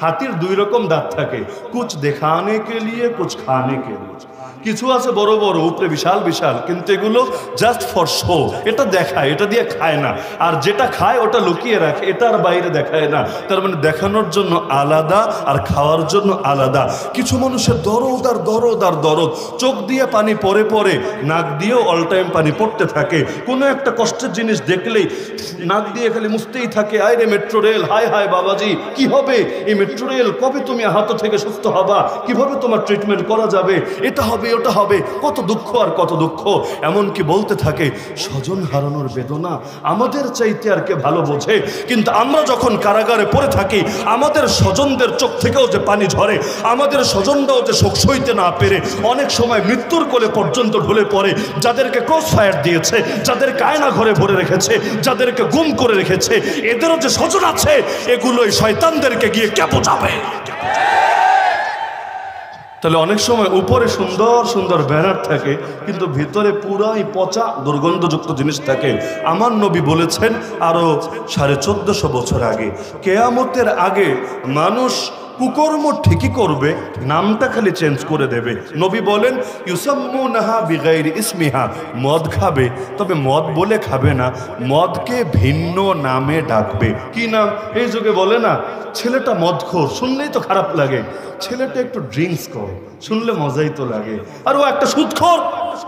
হাতির 2 রকম দাঁত থাকে, কুছ দেখানে কে লিয়ে, কুছ খানে কে লিয়ে। কিছু আছে বড় বড়, উপরে বিশাল বিশাল, কিন্তু এগুলো জাস্ট ফর শো। এটা দেখায়, এটা দিয়ে খায় না। আর যেটা খায় ওটা লুকিয়ে রাখে, এটা আর বাইরে দেখায় না। তার মানে দেখানোর জন্য আলাদা আর খাওয়ার জন্য আলাদা। কিছু মানুষের দরদ আর দরদ আর দরদ, চোখ দিয়ে পানি পরে পরে, নাক দিয়েও অল টাইম পানি পড়তে থাকে। কোনো একটা কষ্টের জিনিস দেখলেই নাক দিয়ে খালি মুছতেই থাকে, আয় রে মেট্রো রেল, হায় হায় বাবাজি কি হবে এই মেট্রো রেল, কবে তুমি আহত থেকে সুস্থ হবা, কিভাবে তোমার ট্রিটমেন্ট করা যাবে, এটা হবে ওটা হবে, কত দুঃখ আর কত দুঃখ। এমনকি বলতে থাকে স্বজন হারানোর বেদনা আমাদের চাইতে আর কে ভালো বোঝে। কিন্তু আমরা যখন কারাগারে পড়ে থাকি, আমাদের স্বজনদের চোখ থেকেও যে পানি ঝরে, আমাদের স্বজনরাও যে শোক সইতে না পেরে অনেক সময় মৃত্যুর কোলে পর্যন্ত ঢলে পড়ে। যাদেরকে ক্রস ফায়ার দিয়েছে, যাদেরকে আয়না ঘরে ভরে রেখেছে, যাদেরকে গুম করে রেখেছে, এদেরও যে স্বজন আছে, এগুলোই শয়তানদেরকে গিয়ে কে বোঝাবে? তাহলে অনেক সময় উপরে সুন্দর সুন্দর ব্যানার থাকে, কিন্তু ভিতরে পুরাই পচা দুর্গন্ধযুক্ত জিনিস থাকে। আমার নবী বলেছেন আরো 1450 বছর আগে, কেয়ামতের আগে মানুষ কুকর্ম ঠিকই করবে, নামটা খালি চেঞ্জ করে দেবে। নবী বলেন ইউসাম্মুনাহা বিগাইরি ইসমিহা, মদ খাবে তবে মদ বলে খাবে না, মদকে ভিন্ন নামে ডাকবে। কি নাম? এই যুগে বলে না ছেলেটা মদখোর, শুনলেই তো খারাপ লাগে। ছেলেটা একটু ড্রিঙ্কস করে, শুনলে মজাই তো লাগে। আর ও একটা সুদখোর,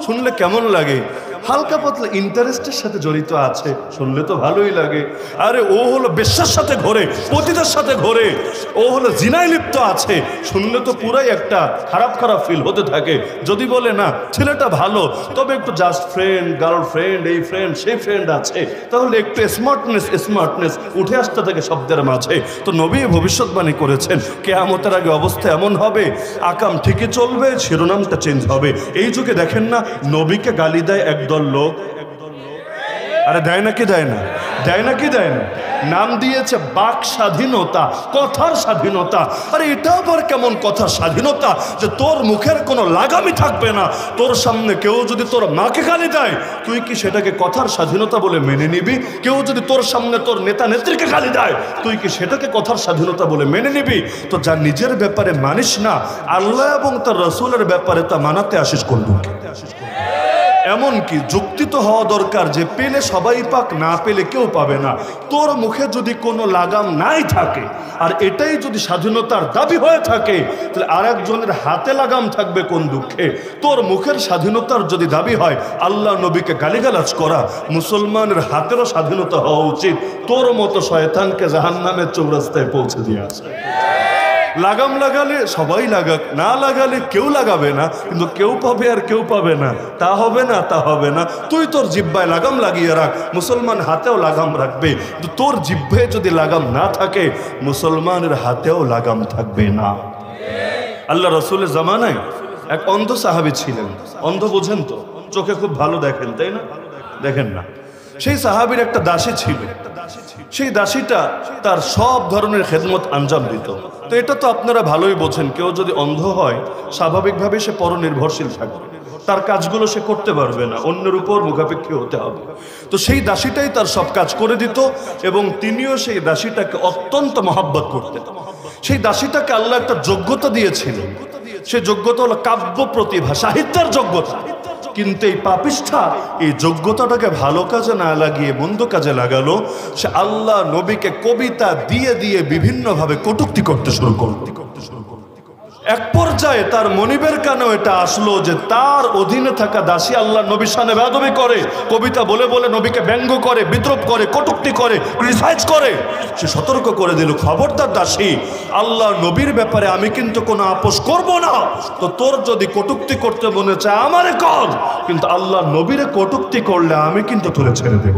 শুনলে কেমন লাগে? হালকা পাতলা ইন্টারেস্টের সাথে জড়িত আছে, শুনলে তো ভালোই লাগে। আরে ও হলো বেশ্যার সাথে ঘোরে, পতিতার সাথে ঘোরে, ও হলো জিনায় লিপ্ত আছে, শুনলে তো পুরাই একটা খারাপ খারাপ ফিল হতে থাকে। যদি বলে না ছেলেটা ভালো তবে একটু জাস্ট ফ্রেন্ড, গার্লফ্রেন্ড, এই ফ্রেন্ড সেই ফ্রেন্ড আছে, তাহলে একটু স্মার্টনেস উঠে আসতে থাকে শব্দের মাঝে। তো নবী ভবিষ্যৎবাণী করেছেন কিয়ামতের আগে অবস্থা এমন হবে, আকাম ঠিকই চলবে, শিরোনামটা চেঞ্জ হবে। এই যুগে দেখেন না নবীকে গালি দেয় একদল লোক, আরে দেয় নাকি দেয় না? দেয় নাকি দেয় না? নাম দিয়েছে বাক স্বাধীনতা, কথার স্বাধীনতা। আরে এটা আবার কেমন কথার স্বাধীনতা যে তোর মুখের কোনো লাগামই থাকবে না? তোর সামনে কেউ যদি তোর মাকে গালি দেয়, তুই কি সেটাকে কথার স্বাধীনতা বলে মেনে নিবি? কেউ যদি তোর সামনে তোর নেতা নেত্রীকে গালি দেয়, তুই কি সেটাকে কথার স্বাধীনতা বলে মেনে নিবি? তো যা নিজের ব্যাপারে মানিস না, আল্লাহ এবং তার রসুলের ব্যাপারে তা মানাতে আসিস কোন দুঃখে? এমন কি যুক্তি তো হওয়া দরকার যে পেলে সবাই পাক, না পেলে কেউ পাবে না। তোর মুখে যদি কোনো লাগাম নাই থাকে, আর এটাই যদি স্বাধীনতার দাবি হয়ে থাকে, তাহলে আর একজনের হাতে লাগাম থাকবে কোন দুঃখে? তোর মুখের স্বাধীনতার যদি দাবি হয় আল্লাহ নবীকে গালিগালাজ করা, মুসলমানের হাতেরও স্বাধীনতা হওয়া উচিত। তোর মতো শয়তানকে জাহান্নামের চৌরাস্তায় পৌঁছে দিয়ে আসে। লাগাম লাগালে সবাই লাগাক, না লাগালে কেউ লাগাবে না, কিন্তু কেউ পাবে আর কেউ পাবে না, তা হবে না, তা হবে না। তুই তোর জিহ্বায় লাগাম লাগিয়ে রাখ, মুসলমান হাতেও লাগাম রাখবে। কিন্তু তোর জিহ্বায় যদি লাগাম না থাকে, মুসলমানের হাতেও লাগাম থাকবে না। আল্লাহ রসুলের জামানায় এক অন্ধ সাহাবী ছিলেন। অন্ধ বোঝেন তো? চোখে খুব ভালো দেখেন, তাই না? দেখেন না? সেই সাহাবীর একটা দাসী ছিল। সেই দাসীটা তার সব ধরনের খেদমত আঞ্জাম দিত। তো এটা তো আপনারা ভালোই বোঝেন, কেউ যদি অন্ধ হয় স্বাভাবিকভাবে সে পরনির্ভরশীল থাকবে, তার কাজগুলো সে করতে পারবে না, অন্যের উপর মুখাপেক্ষী হতে হবে। তো সেই দাসীটাই তার সব কাজ করে দিত, এবং তিনিও সেই দাসীটাকে অত্যন্ত মহব্বত করতেন। সেই দাসীটাকে আল্লাহ একটা যোগ্যতা দিয়েছিলেন, সেই যোগ্যতা হলো কাব্য প্রতিভা, সাহিত্যের যোগ্যতা। কিন্তু এই পাপিষ্ঠা এই যোগ্যতাটাকে ভালো কাজে না লাগিয়ে মন্দ কাজে লাগালো। সে আল্লাহ নবীকে কবিতা দিয়ে দিয়ে বিভিন্নভাবে কটূক্তি করতে শুরু করলো। এক পর্যায়ে তার মনিবের কানেও এটা আসলো যে তার অধীনে থাকা দাসী আল্লাহ নবীর শানে বেয়াদবি করে, কবিতা বলে বলে নবীকে ব্যঙ্গ করে, বিদ্রুপ করে, কটূক্তি করে, ক্রিটিসাইজ করে। সে সতর্ক করে দিল, খবরদার দাসী, আল্লাহ নবীর ব্যাপারে আমি কিন্তু কোনো আপোষ করব না। তো তোর যদি কটূক্তি করতে মনে চায় আমারে কর, কিন্তু আল্লাহ নবীরে কটূক্তি করলে আমি কিন্তু তোরে ছেড়ে দেব।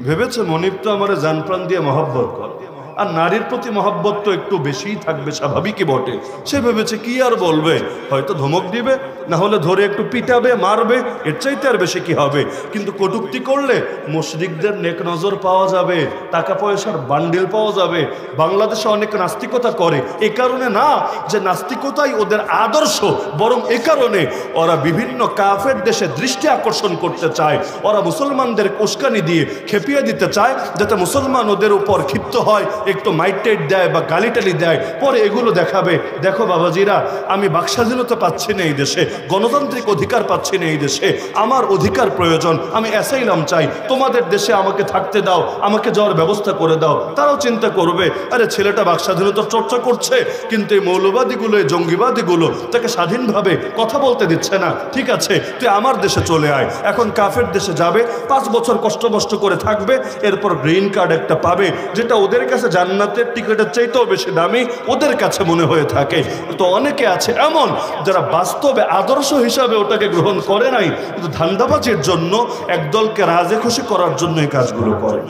ভেবেছে মনিব তো আমারে জান প্রাণ দিয়ে মহব্বত করে, আর নারীর প্রতি মহব্বত তো একটু বেশিই থাকবে, স্বাভাবিকই বটে। সে ভেবেছে কি আর বলবে, হয়তো ধমক দিবে, না হলে ধরে একটু পিটাবে, মারবে, এর চাইতে আর বেশি কি হবে। কিন্তু কটূক্তি করলে মুশরিকদের নেক নজর পাওয়া যাবে, টাকা পয়সার বান্ডিল পাওয়া যাবে। বাংলাদেশে অনেক নাস্তিকতা করে, এ কারণে না যে নাস্তিকতাই ওদের আদর্শ, বরং এ কারণে ওরা বিভিন্ন কাফের দেশে দৃষ্টি আকর্ষণ করতে চায়। ওরা মুসলমানদের উস্কানি দিয়ে খেপিয়ে দিতে চায়, যাতে মুসলমান ওদের উপর ক্ষিপ্ত হয়, একটু মাইটেড দেয় বা গালিটালি দেয়, পরে এগুলো দেখাবে, দেখো বাবাজিরা আমি বাকস্বাধীনতা পাচ্ছি না এই দেশে, গণতান্ত্রিক অধিকার পাচ্ছি না এই দেশে, আমার অধিকার প্রয়োজন, আমি অ্যাসাইলাম চাই, তোমাদের দেশে আমাকে থাকতে দাও, আমাকে যাওয়ার ব্যবস্থা করে দাও। তারাও চিন্তা করবে, আরে ছেলেটা বাকস্বাধীনতার চর্চা করছে, কিন্তু এই মৌলবাদীগুলো, এই জঙ্গিবাদীগুলো তাকে স্বাধীনভাবে কথা বলতে দিচ্ছে না। ঠিক আছে, তুই আমার দেশে চলে আয়। এখন কাফের দেশে যাবে, 5 বছর কষ্ট করে থাকবে, এরপর গ্রিন কার্ড একটা পাবে, যেটা ওদের কাছে জান্নাতের টিকিটের চাইতেও বেশি দামি ওদের কাছে মনে হয়ে থাকে। তো অনেকে আছে এমন যারা বাস্তবে আদর্শ হিসাবে ওটাকে গ্রহণ করে নাই, কিন্তু ধান্দাবাজির জন্য একদলকে রাজে খুশি করার জন্য এই কাজগুলো করে।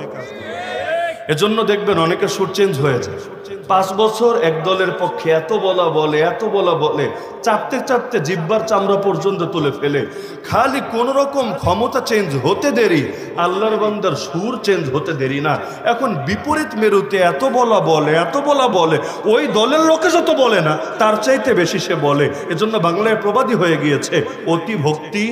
এজন্য দেখবেন অনেকের সুর চেঞ্জ হয়ে যায়। 5 বছর এক দলের পক্ষে এত বলা বলে চাপতে জিব্বার চামড়া পর্যন্ত তুলে ফেলে, খালি কোন রকম ক্ষমতা চেঞ্জ হতে দেরি, আল্লাহর বান্দার সুর চেঞ্জ হতে দেরি না। এখন বিপরীত মেরুতে এত বলা বলে ওই দলের লোকে যত বলে না তার চাইতে বেশি সে বলে। এজন্য বাংলায় প্রবাদী হয়ে গিয়েছে, অতি ভক্তি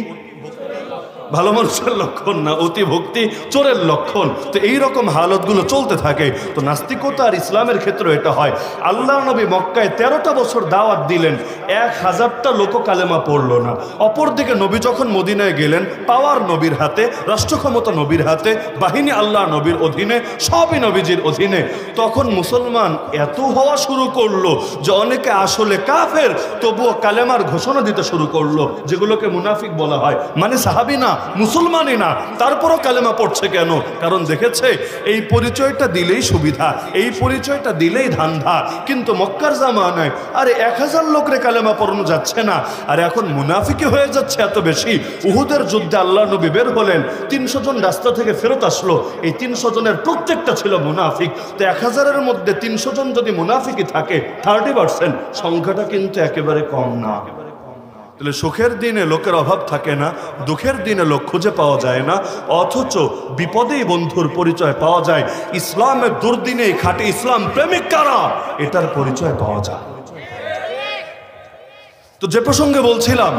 ভালো মানুষের লক্ষণ না, অতি ভক্তি চোরের লক্ষণ। তো এইরকম হালতগুলো চলতে থাকে। তো নাস্তিকতা আর ইসলামের ক্ষেত্রে এটা হয়। আল্লাহ নবী মক্কায় 13টা বছর দাওয়াত দিলেন, 1000টা লোক কালেমা পড়লো না। অপরদিকে নবী যখন মদিনায় গেলেন, পাওয়ার নবীর হাতে, রাষ্ট্র ক্ষমতা নবীর হাতে, বাহিনী আল্লাহ নবীর অধীনে, সবই নবীজির অধীনে। তখন মুসলমান এত হওয়া শুরু করলো যে অনেকে আসলে কাফের, তবুও কালেমার ঘোষণা দিতে শুরু করলো, যেগুলোকে মুনাফিক বলা হয়। মানে সাহাবী না, মুসলমানই না, তারপরও কালেমা পড়ছে কেন? কারণ দেখেছে এই পরিচয়টা দিলেই সুবিধা, এই পরিচয়টা দিলেই ধান্দা। কিন্তু মক্কার জামানায় আরে 1000 লোকরে কালেমা পড়ানো যাচ্ছে না, আর এখন মুনাফিকি হয়ে যাচ্ছে এত বেশি। উহুদের যুদ্ধে আল্লাহ নবী বের হলেন, 300 জন রাস্তা থেকে ফেরত আসলো। এই 300 জনের প্রত্যেকটা ছিল মুনাফিক। তো 1000-এর মধ্যে 300 জন যদি মুনাফিকই থাকে, 30%, সংখ্যাটা কিন্তু একেবারে কম না। তাহলে সুখের দিনে লোকের অভাব থাকে না, দুঃখের দিনে লোক খুঁজে পাওয়া যায় না, অথচ বিপদেই বন্ধুর পরিচয় পাওয়া যায়। ইসলামের দুর্দিনেই খাঁটি ইসলাম প্রেমিক কারা, এটার পরিচয় পাওয়া যায়। তো যে প্রসঙ্গে বলছিলাম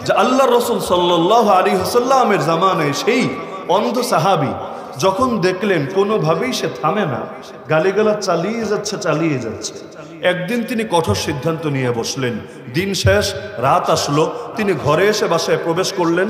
যে আল্লাহ রসুল সাল্লাল্লাহু আলাইহি ওয়াসাল্লামের জামানায় সেই অন্ধ সাহাবী যখন দেখলেন কোনোভাবেই সে থামে না, গালিগালাজ চালিয়ে যাচ্ছে, একদিন তিনি কঠোর সিদ্ধান্ত নিয়ে বসলেন। দিন শেষ, রাত আসলো, তিনি ঘরে এসে বাসায় প্রবেশ করলেন।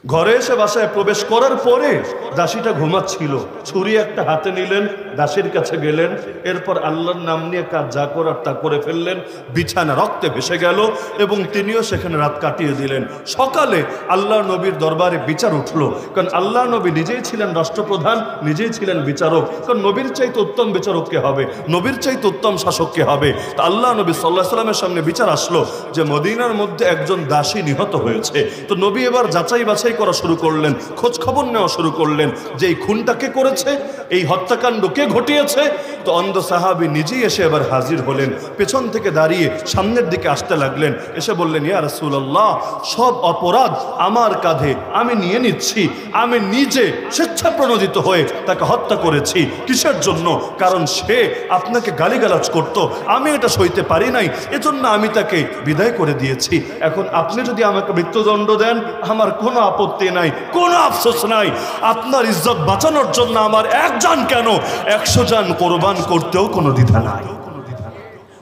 ঘরে এসে বাসায় প্রবেশ করার পরে দাসীটা ঘুমাচ্ছিল, ছুরি একটা হাতে নিলেন, দাসীর কাছে গেলেন, এরপর আল্লাহর নাম নিয়ে কাজ যা করার তা করে ফেললেন। বিছানা রক্তে ভেসে গেল এবং তিনিও সেখানে রাত কাটিয়ে দিলেন। সকালে আল্লাহ নবীর দরবারে বিচার উঠলো, কারণ আল্লাহ নবী নিজেই ছিলেন রাষ্ট্রপ্রধান, নিজেই ছিলেন বিচারক। কারণ নবীর চাইতে উত্তম বিচারক কে হবে, নবীর চাইতে উত্তম শাসক কে হবে? তা আল্লাহ নবী সাল্লাল্লাহু আলাইহি ওয়াসাল্লামের সামনে বিচার আসলো যে মদিনার মধ্যে একজন দাসী নিহত হয়েছে। তো নবী এবার যাচাই বাছাই করা শুরু করলেন, খোঁজ খবর নেওয়া শুরু করলেন যে এই খুনটা কে করেছে, এই হত্যাকাণ্ড কে ঘটিয়েছে। তো অন্ধ সাহাবী নিজেই এসে এবার হাজির হলেন, পেছন থেকে দাঁড়িয়ে সামনের দিকে আসতে লাগলেন, এসে বললেন, ইয়া রাসূলুল্লাহ, সব অপরাধ আমার কাঁধে, আমি নিয়ে নিচ্ছি। আমি নিজে স্বেচ্ছাপ্রণোদিত হয়ে তাকে হত্যা করেছি। কিসের জন্য? কারণ সে আপনাকে গালিগালাজ করত, আমি এটা সইতে পারি নাই, এজন্য আমি তাকে বিদায় করে দিয়েছি। এখন আপনি যদি আমাকে মৃত্যুদণ্ড দেন, আমার কোনো আপত্তি নাই, কোনো আফসোস নাই। আপনার ইজ্জত বাঁচানোর জন্য আমার 1 জান কেন 100 জান কোরবান করতেও কোনো দ্বিধা নাই।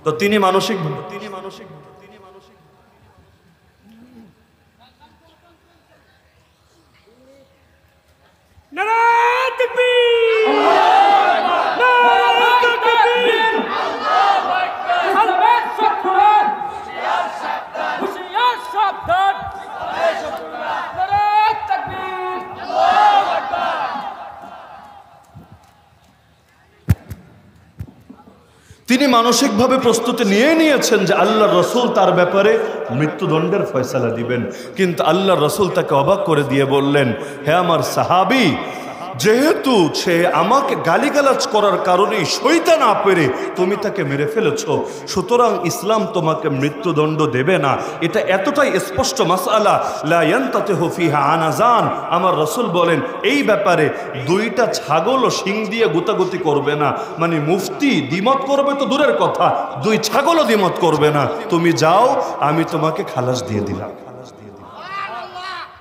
তো তিনি মানসিক তিনি মানসিকভাবে প্রস্তুতি নিয়ে নিয়েছেন যে আল্লাহ রসুল তার ব্যাপারে মৃত্যুদণ্ডের ফয়সালা দিবেন। কিন্তু আল্লাহ রসুল তাকে অবাক করে দিয়ে বললেন, হে আমার সাহাবী, যেহেতু সে আমাকে গালিগালাজ করার কারণেই সইতে না পেরে তুমি তাকে মেরে ফেলেছ, সুতরাং ইসলাম তোমাকে মৃত্যুদণ্ড দেবে না। এটা এতটাই স্পষ্ট মাসআলা, লা ইয়ানতাতিহু ফিহা আনাজান। আমার রাসূল বলেন এই ব্যাপারে 2টা ছাগলও শিং দিয়ে গুতাগুতি করবে না। মানে মুফতি দ্বিমত করবে তো দূরের কথা, 2 ছাগলও দ্বিমত করবে না। তুমি যাও, আমি তোমাকে খালাস দিয়ে দিলাম।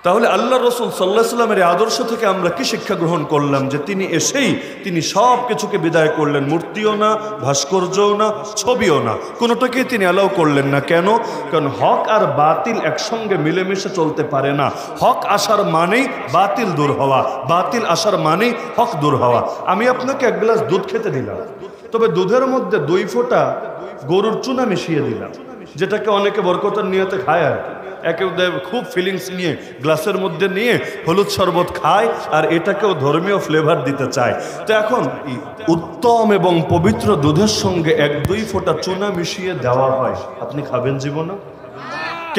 তাহলে আল্লাহ রসুল সাল্লাল্লাহু আলাইহি ওয়াসাল্লামের আদর্শ থেকে আমরা কি শিক্ষা গ্রহণ করলাম? যে তিনি এসেই তিনি সব কিছুকে বিদায় করলেন। মূর্তিও না, ভাস্কর্যও না, ছবিও না, কোনোটাকেই তিনি অ্যালাউ করলেন না। কেন? কারণ হক আর বাতিল একসঙ্গে মিলেমিশে চলতে পারে না। হক আসার মানেই বাতিল দূর হওয়া, বাতিল আসার মানেই হক দূর হওয়া। আমি আপনাকে 1 গ্লাস দুধ খেতে দিলাম, তবে দুধের মধ্যে 2 ফোঁটা গরুর চুনা মিশিয়ে দিলাম, যেটাকে অনেকে বরকতের নিয়তে খায় আর একেও খুব ফিলিংস নিয়ে গ্লাসের মধ্যে নিয়ে হলুদ শরবত খায়, আর এটাকেও ধর্মীয় ফ্লেভার দিতে চায়। তো এখন উত্তম এবং পবিত্র দুধের সঙ্গে 1-2 ফোঁটা চুনা মিশিয়ে দেওয়া হয়, আপনি খাবেন জীবনে?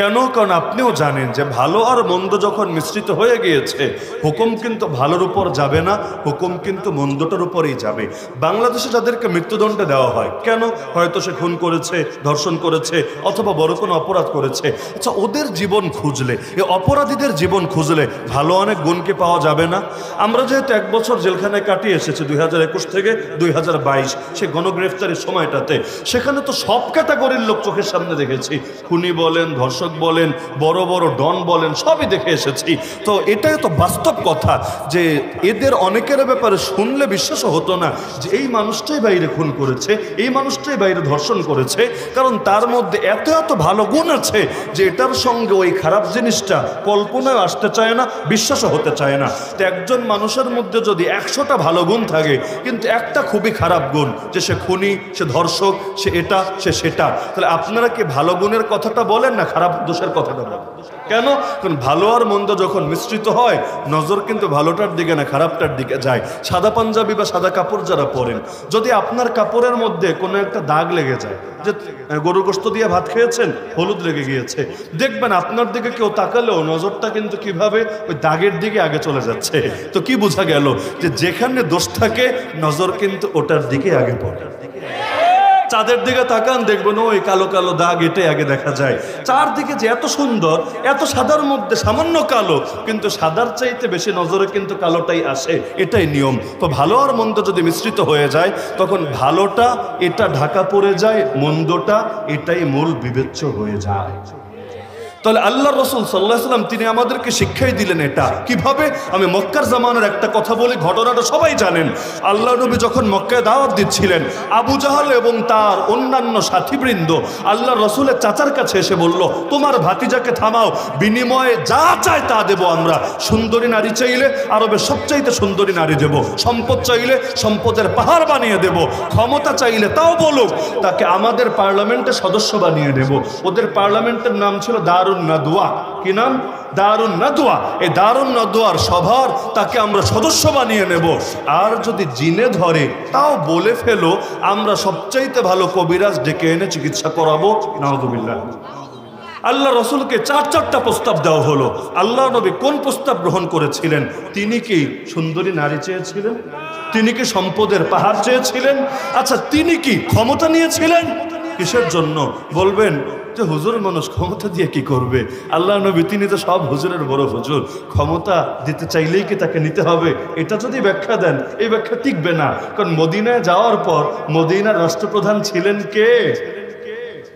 কেন? কারণ আপনিও জানেন যে ভালো আর মন্দ যখন মিশ্রিত হয়ে গিয়েছে, হুকুম কিন্তু ভালোর উপর যাবে না, হুকুম কিন্তু মন্দটার উপরেই যাবে। বাংলাদেশে যাদেরকে মৃত্যুদণ্ড দেওয়া হয়, কেন? হয়তো সে খুন করেছে, ধর্ষণ করেছে, অথবা বড় কোনো অপরাধ করেছে। আচ্ছা, ওদের জীবন খুঁজলে, এই অপরাধীদের জীবন খুঁজলে ভালো অনেক গুণকে পাওয়া যাবে না? আমরা যেহেতু 1 বছর জেলখানায় কাটিয়ে এসেছি 2021 থেকে 2022, সে গণগ্রেফতারের সময়টাতে, সেখানে তো সব ক্যাটাগরির লোক চোখের সামনে দেখেছি। খুনি বলেন, ধর্ষণ দর্শক বলেন, বড় বড় ডন বলেন, সবই দেখে এসেছি। তো এটাই তো বাস্তব কথা যে এদের অনেকের ব্যাপারে শুনলে বিশ্বাসও হতো না যে এই মানুষটাই বাইরে খুন করেছে, এই মানুষটাই বাইরে ধর্ষণ করেছে, কারণ তার মধ্যে এত এত ভালো গুণ আছে যে এটার সঙ্গে ওই খারাপ জিনিসটা কল্পনায় আসতে চায় না, বিশ্বাসও হতে চায় না। তো একজন মানুষের মধ্যে যদি 100টা ভালো গুণ থাকে কিন্তু একটা খুবই খারাপ গুণ, যে সে খুনি, সে ধর্ষক, সে এটা, সে সেটা, তাহলে আপনারা কি ভালো গুণের কথাটা বলেন না খারাপ দোষের কথাটা বলেন? কেন? কারণ ভালো আর মন্দ যখন মিশ্রিত হয় নজর কিন্তু ভালোটার দিকে না খারাপটার দিকে যায়। সাদা পাঞ্জাবি বা সাদা কাপড় যারা পরেন, যদি আপনার কাপড়ের মধ্যে কোনো একটা দাগ লেগে যায়, যে গরু গোশত দিয়ে ভাত খেয়েছেন, হলুদ লেগে গিয়েছে, দেখবেন আপনার দিকে কেউ তাকালেও নজরটা কিন্তু কিভাবে ওই দাগের দিকে আগে চলে যাচ্ছে। তো কি বোঝা গেল? যে যেখানে দোষ থাকে নজর কিন্তু ওটার দিকে আগে পড়ে। চাঁদের দিকে তাকান, দেখবেন ওই কালো কালো দাগ, এটাই আগে দেখা যায়। চারদিকে যে এত সুন্দর, এত সাদার মধ্যে সামান্য কালো, কিন্তু সাদার চাইতে বেশি নজরে কিন্তু কালোটাই আসে, এটাই নিয়ম। তো ভালো আর মন্দ যদি মিশ্রিত হয়ে যায় তখন ভালোটা এটা ঢাকা পড়ে যায়, মন্দটা এটাই মূল বিবেচ্য হয়ে যায়। তাহলে আল্লাহ রসুল সাল্লাল্লাহু আলাইহি ওয়াসাল্লাম তিনি আমাদেরকে শিক্ষাই দিলেন এটা কিভাবে। আমি মক্কার জামানার একটা কথা বলি, ঘটনাটা সবাই জানেন। আল্লাহ নবী যখন মক্কায় দাওয়াত দিচ্ছিলেন, আবু জাহাল এবং তার অন্যান্য সাথীবৃন্দ আল্লাহ রসুলের চাচার কাছে এসে বলল, তোমার ভাতিজাকে থামাও, বিনিময়ে যা চায় তা দেব আমরা। সুন্দরী নারী চাইলে আরবের সবচাইতে সুন্দরী নারী দেব, সম্পদ চাইলে সম্পদের পাহাড় বানিয়ে দেব, ক্ষমতা চাইলে তাও বলুক, তাকে আমাদের পার্লামেন্টের সদস্য বানিয়ে দেব। ওদের পার্লামেন্টের নাম ছিল দারুন নাদওয়া। কি নাম? দারুন নাদওয়া। এই দারুন নাদওয়ার সভার তাকে আমরা সদস্য বানিয়ে নেব। আর যদি জিনে ধরে তাও বলে ফেলো, আমরা সবচাইতে ভালো কবিরাজ ডেকে এনে চিকিৎসা করাবো। নাউযুবিল্লাহ। আল্লাহ রসুলকে চারটা প্রস্তাব দেওয়া হলো। আল্লাহ নবী কোন প্রস্তাব গ্রহণ করেছিলেন? তিনি কি সুন্দরী নারী চেয়েছিলেন? তিনি কি সম্পদের পাহাড় চেয়েছিলেন? আচ্ছা, তিনি কি ক্ষমতা নিয়েছিলেন? কিসের জন্য? বলবেন যে হুজুর, মানুষ ক্ষমতা দিয়ে কি করবে? আল্লাহ নবী তিনি তো সব হুজুরের বড় হুজুর, ক্ষমতা দিতে চাইলেই কি তাকে নিতে হবে? এটা যদি ব্যাখ্যা দেন, এই ব্যাখ্যা টিকবে না। কারণ মদিনায় যাওয়ার পর মদিনার রাষ্ট্রপ্রধান ছিলেন কে?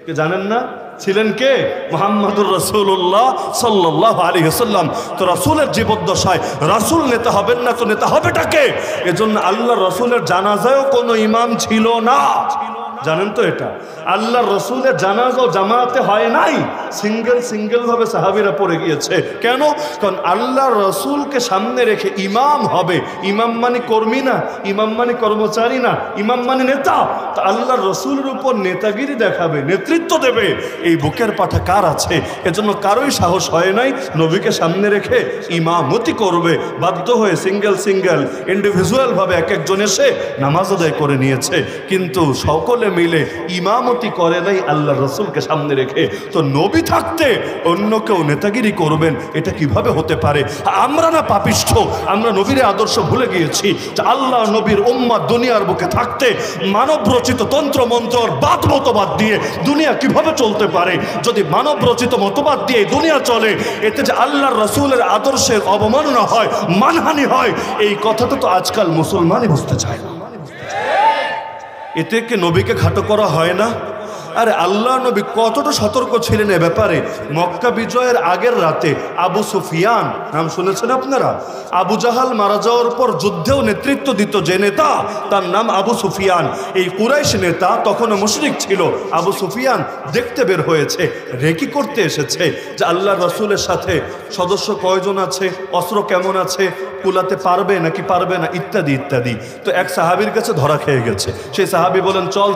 কে জানেন না? ছিলেন কে? মুহাম্মদুর রাসূলুল্লাহ সাল্লাল্লাহু আলাইহি ওয়াসাল্লাম। তো রাসূলের জীবদ্দশায় রাসূল নেতা হবেন না তো নেতা হবেটা কে? এজন্য আল্লাহ রাসূলের জানাজায়ও কোনো ইমাম ছিল না। জানেন তো এটা? আল্লাহ রসুলের জানাজা জামাতে হয় নাই, সিঙ্গেল ভাবে সাহাবীরা পড়ে গিয়েছে। কেন? কারণ আল্লাহ রসুলকে সামনে রেখে ইমাম হবে। ইমাম মানে কর্মী না, ইমাম মানে কর্মচারী না, ইমাম মানে নেতা। তা আল্লাহ রসুলের উপর নেতাগিরি দেখাবে, নেতৃত্ব দেবে, এই বুকের পাঠা কার আছে? এজন্য কারোই সাহস হয় নাই নবীকে সামনে রেখে ইমামতি করবে। বাধ্য হয়ে সিঙ্গেল ইন্ডিভিজুয়াল ভাবে এক একজন এসে নামাজ আদায় করে নিয়েছে, কিন্তু সকলে মিলে ইমামতি করে নাই আল্লাহ রসুলকে সামনে রেখে। তো নবী থাকতে অন্য কেউ নেতাগিরি করবেন, এটা কিভাবে হতে পারে? আমরা না পাপিষ্ঠ, আমরা নবীর আদর্শ ভুলে গিয়েছি যে আল্লাহ নবীর উম্মাত দুনিয়ার বুকে থাকতে মানব রচিত তন্ত্র মন্ত্র বাদ মতবাদ দিয়ে দুনিয়া কিভাবে চলতে পারে? যদি মানব রচিত মতবাদ দিয়ে দুনিয়া চলে, এতে যে আল্লাহর রসুলের আদর্শের অবমাননা হয়, মানহানি হয়, এই কথাটা তো আজকাল মুসলমানই বুঝতে চায় না। এতে কি নবীকে খাটো করা হয় না? আরে আল্লাহ নবী কতটা সতর্ক ছিলেন এ ব্যাপারে। মক্কা বিজয়ের আগের রাতে আবু সুফিয়ান, নাম শুনেছেন আপনারা? আবু জাহাল মারা যাওয়ার পর যুদ্ধেও নেতৃত্ব দিত যে নেতা, তার নাম আবু সুফিয়ান। এই কুরাইশ নেতা তখনও মুশরিক ছিল। আবু সুফিয়ান দেখতে বের হয়েছে, রেকি করতে এসেছে যে আল্লাহ রসুলের সাথে সদস্য কয়জন আছে, অস্ত্র কেমন আছে, কুলাতে পারবে নাকি পারবে না, ইত্যাদি ইত্যাদি। তো এক সাহাবীর কাছে ধরা খেয়ে গেছে। সেই সাহাবী বলেন, চল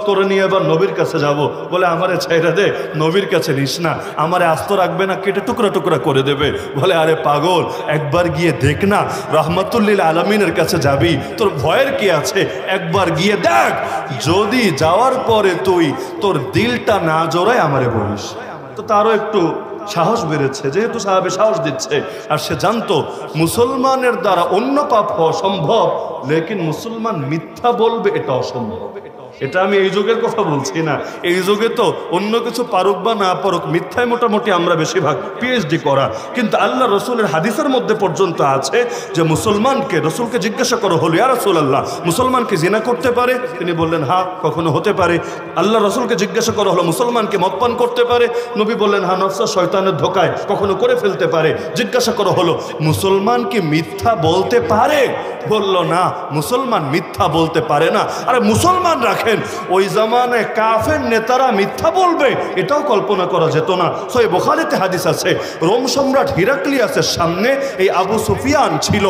তোরে নিয়ে এবার নবীর কাছে যাব। বলে, আমারে ছাইরা দে, নবীর কাছে নিস না, আমারে আস্ত রাখবে না, কেটে টুকরা টুকরা করে দেবে। বলে, আরে পাগল, একবার গিয়ে দেখ না, রহমতুল্লিল আলমিনের কাছে যাবি, তোর ভয়ের কি আছে? একবার গিয়ে দেখ, যদি যাওয়ার পরে তুই তোর দিলটা না জোড়ায় আমারে বলিস। তো তারও একটু সাহস বেড়েছে, যেহেতু সাহাবী সাহস দিচ্ছে। আর সে জানতো মুসলমানের দ্বারা অন্য পাপ হওয়া সম্ভব, লেকিন মুসলমান মিথ্যা বলবে এটা অসম্ভব। এটা আমি এই যুগের কথা বলছি না, এই যুগে তো অন্য কিছু পারুক বা না পারুক, মিথ্যায় মোটামুটি আমরা বেশিরভাগ পিএইচডি করা। কিন্তু আল্লাহ রসুলের হাদিসের মধ্যে পর্যন্ত আছে যে মুসলমানকে, রসুলকে জিজ্ঞাসা করো হলো ইয়া রাসূলুল্লাহ, মুসলমানকে জিনা করতে পারে? তিনি বললেন হ্যাঁ, কখনো হতে পারে। আল্লাহ রসুলকে জিজ্ঞাসা করা হলো মুসলমানকে মদ পান করতে পারে? নবী বললেন হ্যাঁ, নফস শয়তানের ধোকায় কখনো করে ফেলতে পারে। জিজ্ঞাসা করা হলো মুসলমান কি মিথ্যা বলতে পারে? বলল না, মুসলমান মিথ্যা বলতে পারে না। আরে মুসলমান রাখেন, ওই জামানায় কাফের নেতারা মিথ্যা বলবে এটাও কল্পনা করা যেত না। সহিহ বুখারীতে হাদিস আছে, রোম সম্রাট হিরাক্লিয়াসের সামনে এই আবু সুফিয়ান ছিল,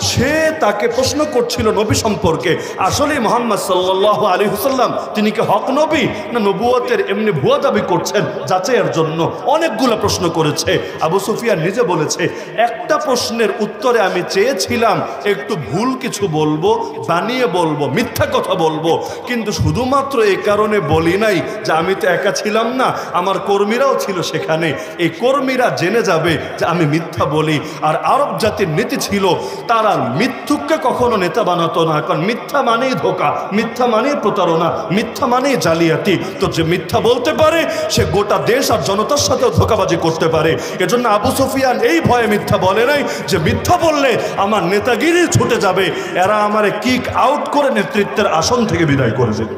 সে তাকে প্রশ্ন করছিল নবী সম্পর্কে, আসলে মুহাম্মদ সাল্লাল্লাহু আলাইহি ওয়াসাল্লাম তিনি কি হক নবী না নবুয়তের এমনি ভুয়া দাবি করছেন, যাচাইয়ের জন্য অনেকগুলো প্রশ্ন করেছে। আবু সুফিয়ান নিজে বলেছে, একটা প্রশ্নের উত্তরে আমি চেয়েছিলাম একটু ভুল কিছু বলবো, বানিয়ে বলবো, মিথ্যা কথা বলবো, কিন্তু শুধুমাত্র এই কারণে বলি নাই যে আমি তো একা ছিলাম না, আমার কর্মীরাও ছিল সেখানে, এই কর্মীরা জেনে যাবে যে আমি মিথ্যা বলি। আর আরব জাতির নীতি ছিল তারা মিথ্যুককে কখনো নেতা বানাতো না, কারণ মিথ্যা মানেই ধোঁকা, মিথ্যা মানেই প্রতারণা, মিথ্যা মানেই জালিয়াতি। তো যে মিথ্যা বলতে পারে সে গোটা দেশ আর জনতার সাথেও ধোঁকাবাজি করতে পারে। এজন্য আবু সুফিয়ান এই ভয়ে মিথ্যা বলে নাই যে মিথ্যা বললে আমার নেতাগিরি ছুটে যাবে, এরা আমারে কিক আউট করে নেতৃত্বের আসন থেকে বিদায় করে দেবে।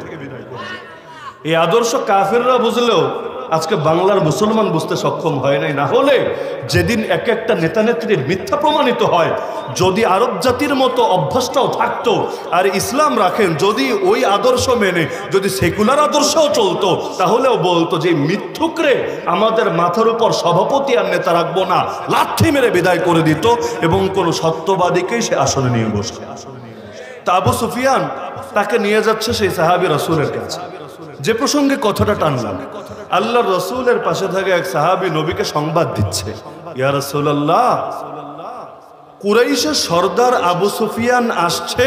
এই আদর্শ কাফেররা বুঝলেও আজকে বাংলার মুসলমান বুঝতে সক্ষম হয় নাই। না হলে যেদিন এক একটা নেতা নেত্রীর মিথ্যা প্রমাণিত হয়, যদি আরব জাতির মতো অভ্যাসটাও থাকতো, আর ইসলাম রাখেন যদি ওই আদর্শ মেনে যদি সেকুলার আদর্শও চলতো, তাহলেও বলতো যে মিথ্যুকরে আমাদের মাথার উপর সভাপতি আর নেতা রাখবো না, লাথি মেরে বিদায় করে দিত এবং কোনো সত্যবাদীকেই সে আসনে নিয়ে বসে। তা আবু সুফিয়ান তাকে নিয়ে যাচ্ছে সেই সাহাবী রাসূলের কাছে। যে প্রসঙ্গে কথাটা টানলাম, আল্লাহর রসুলের পাশে থাকা এক সাহাবী নবীকে সংবাদ দিচ্ছে, ইয়া রাসূলুল্লাহ, কুরাইশের সর্দার আবু সুফিয়ান আসছে,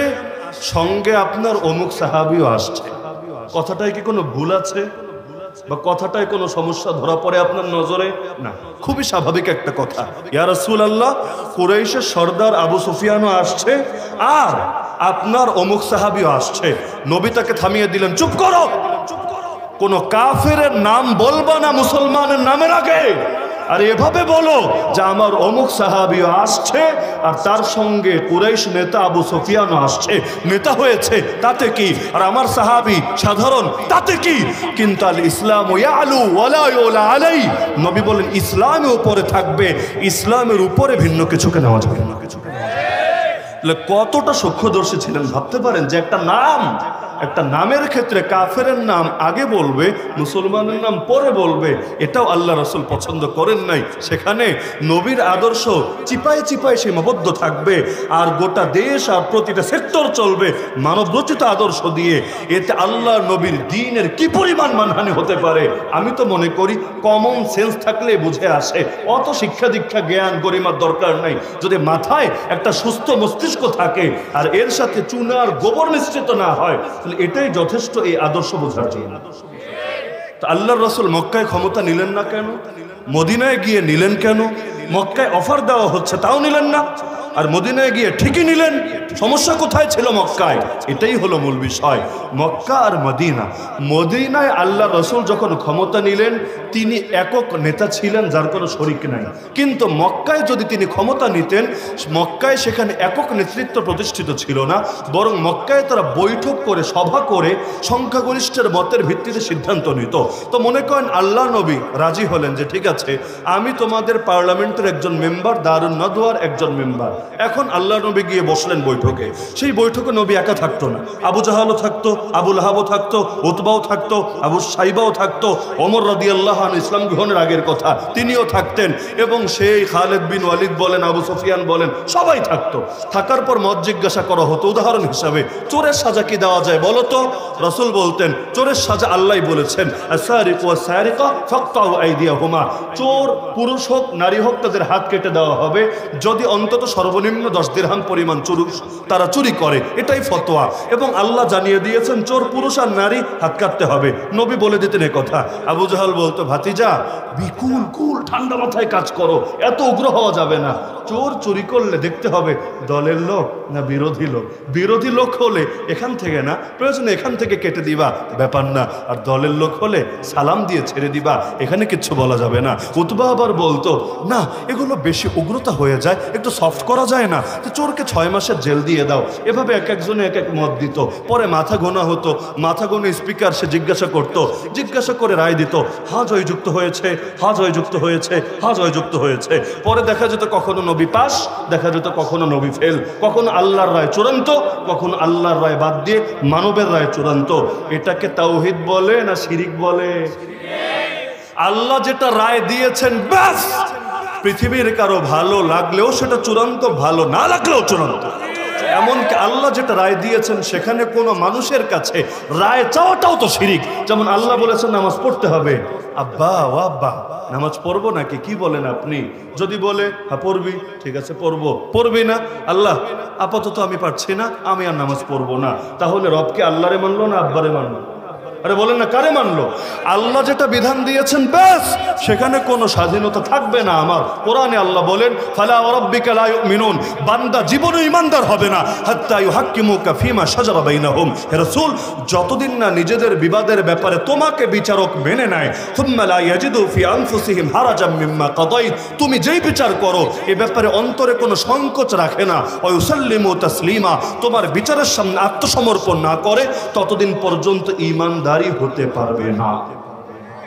সঙ্গে আপনার অমুক সাহাবীও আসছে। কথাটায় কি কোনো ভুল আছে বা কথাটায় কোনো সমস্যা ধরা পড়ে আপনার নজরে? না, খুবই স্বাভাবিক একটা কথা। ইয়া রাসূলুল্লাহ, কুরাইশের সর্দার আবু সুফিয়ানও আসছে আর আপনার অমুক সাহাবীও আসছে। নবী তাকে থামিয়ে দিলেন, চুপ করো, কোন কাফের নাম বলবা না মুসলমানের নামের আগে, আর এভাবে বলো যে আমার অমুক সাহাবীও আসছে আর তার সঙ্গে কুরাইশ নেতা আবু সুফিয়ানও আসছে। নেতা হয়েছে তাতে কি, আর আমার সাহাবী সাধারণ তাতে কি? কিন্তু আল ইসলাম ইয়ালু ওয়ালা ইউলা আলাই, নবী বলেন ইসলামের উপরে থাকবে, ইসলামের উপরে ভিন্ন কিছুকে নেওয়া যাবে না। কতটা সূক্ষ্মদর্শী ছিলেন ভাবতে পারেন, যে একটা নাম, একটা নামের ক্ষেত্রে কাফের নাম আগে বলবে, মুসলমানের নাম পরে বলবে, এটাও আল্লাহ রাসূল পছন্দ করেন নাই। সেখানে নবীর আদর্শ চিপায় চিপায় সীমাবদ্ধ থাকবে, আর গোটা দেশ আর প্রতিটা সেক্টর চলবে মানবরচিত আদর্শ দিয়ে। এতে আল্লাহ নবীর দ্বীনের কি পরিমাণ মানহানি হতে পারে, আমি তো মনে করি কমন সেন্স থাকলে বুঝে আসে। অত শিক্ষা দীক্ষা জ্ঞান গরিমার দরকার নাই, যদি মাথায় একটা সুস্থ মস্তিষ্ক থাকে আর এর সাথে চুনার গোবর মিশ্রিত না হয়, এটাই যথেষ্ট এই আদর্শ বোঝার জন্য। আল্লাহর রাসূল মক্কায় ক্ষমতা নিলেন না কেন? মদিনায় গিয়ে নিলেন কেন? মক্কায় অফার দেওয়া হচ্ছে তাও নিলেন না, আর মদিনায় গিয়ে ঠিকই নিলেন। সমস্যা কোথায় ছিল মক্কায়? এটাই হলো মূল বিষয়। মক্কা আর মদিনা, মদিনায় আল্লাহ রসুল যখন ক্ষমতা নিলেন তিনি একক নেতা ছিলেন যার কোনো শরিক নাই, কিন্তু মক্কায় যদি তিনি ক্ষমতা নিতেন, মক্কায় সেখানে একক নেতৃত্ব প্রতিষ্ঠিত ছিল না, বরং মক্কায় তারা বৈঠক করে সভা করে সংখ্যাগরিষ্ঠের মতের ভিত্তিতে সিদ্ধান্ত নিত। তো মনে করেন আল্লাহ নবী রাজি হলেন যে ঠিক আছে আমি তোমাদের পার্লামেন্টের একজন মেম্বার, দারুন নদওয়ার একজন মেম্বার। এখন আল্লাহ নবী গিয়ে বসলেন বৈঠকে। সেই বৈঠকে নবী একা থাকতো না, আবু জাহালও থাকতো, আবু লাহাবও থাকতো, উতবাও থাকতো, আবু সাইবাও থাকতো, ওমর রাদিয়াল্লাহু আনহু ইসলাম গ্রহণের আগের কথা তিনিও থাকতেন, এবং সেই খালিদ বিন ওয়ালিদ বলেন, আবু সুফিয়ান বলেন, সবাই থাকতো। থাকার পর মত জিজ্ঞাসা করা হতো উদাহরণ হিসাবে, চোরের সাজা কি দেওয়া যায় বলো তো? রাসূল বলতেন চোরের সাজা আল্লাহই বলেছেন, আস-সারিকু ওয়াস-সারিকা ফাকতাউ আইদিয়াহুমা, চোর পুরুষ হোক নারী হোক তাদের হাত কেটে দেওয়া হবে যদি অন্তত সর্বনিম্ন 10 দিরহাম পরিমাণ তারা চুরি করে, এটাই ফতোয়া। এবং আল্লাহ জানিয়ে দিয়েছেন চোর পুরুষ আর নারী হাত কাটতে হবে। নবী বলে দিতেন এ কথা। আবু জাহাল বলতো, ভাতিজা বিকুল কুল ঠান্ডা মাথায় কাজ করো, এত উগ্র হওয়া যাবে না। চোর চুরি করলে দেখতে হবে দলের লোক না বিরোধী লোক। বিরোধী লোক হলে এখান থেকে না, প্রয়োজনে এখান থেকে কেটে দিবা, ব্যাপার না। আর দলের লোক হলে সালাম দিয়ে ছেড়ে দিবা, এখানে কিচ্ছু বলা যাবে না। উতবা আবার বলতো, না এগুলো বেশি উগ্রতা হয়ে যায়, একটু সফট করা যায় না, তো চোরকে 6 মাসের জেল দিয়ে দাও। এভাবে এক একজনে এক এক মত দিত। পরে মাথা গোনা হতো, মাথা গোনা স্পিকার সে জিজ্ঞাসা করতো, জিজ্ঞাসা করে রায় দিত, হা জয়যুক্ত হয়েছে, হা জয়যুক্ত হয়েছে, হা জয়যুক্ত হয়েছে। পরে দেখা যেত কখনো নবী পাস, দেখা যেত কখনো নবী ফেল, কখনো আল্লাহর রায় চূড়ান্ত, কখনো আল্লাহর রায় বাদ দিয়ে মানবের রায় চূড়ান্ত। এটাকে তাওহীদ বলে না শিরিক বলে? আল্লাহ যেটা রায় দিয়েছেন ব্যাস, পৃথিবীর কারো ভালো লাগলেও সেটা চূড়ান্ত, ভালো না লাগলেও চূড়ান্ত। এমনকি আল্লাহ যেটা রায় দিয়েছেন সেখানে কোনো মানুষের কাছে রায় চাওয়াটাও তো শিরিক। যেমন আল্লাহ বলেছেন নামাজ পড়তে হবে, আব্বা ও আব্বা নামাজ পড়বো নাকি, কি বলেন আপনি? যদি বলে হ্যাঁ পড়বি, ঠিক আছে পড়বো। পড়বি না, আল্লাহ আপাতত আমি পারছি না, আমি আর নামাজ পড়বো না। তাহলে রবকে আল্লাহরে মানলো না আব্বারে মানলো? আরে বলেন না, কারে মানলো? আল্লাহ যেটা বিধান দিয়েছেন ব্যাস, সেখানে কোনো স্বাধীনতা থাকবে না। আমার কোরআনে আল্লাহ বলেন, ফালা ওয়ারাব্বিকা লা ইউমিনুন, বান্দা জীবনে ঈমানদার হবে না হাত্তা ইউহাক্কিমুকা ফিমা শাজারা বাইনাহুম। হে রাসূল, যতদিন না নিজেদের বিবাদের ব্যাপারে তোমাকে বিচারক মেনে নেয়, সুম্মা লা ইয়াজিদু ফি আনফুসিহিম হারাজাম মিম্মা কাদাইত, তুমি যেই বিচার করো এ ব্যাপারে অন্তরে কোনো সংকোচ রাখে না, ওয়া ইউসাল্লিমু তাসলিমা, তোমার বিচারের সামনে আত্মসমর্পণ না করে ততদিন পর্যন্ত ঈমানদার হতে পারবে না।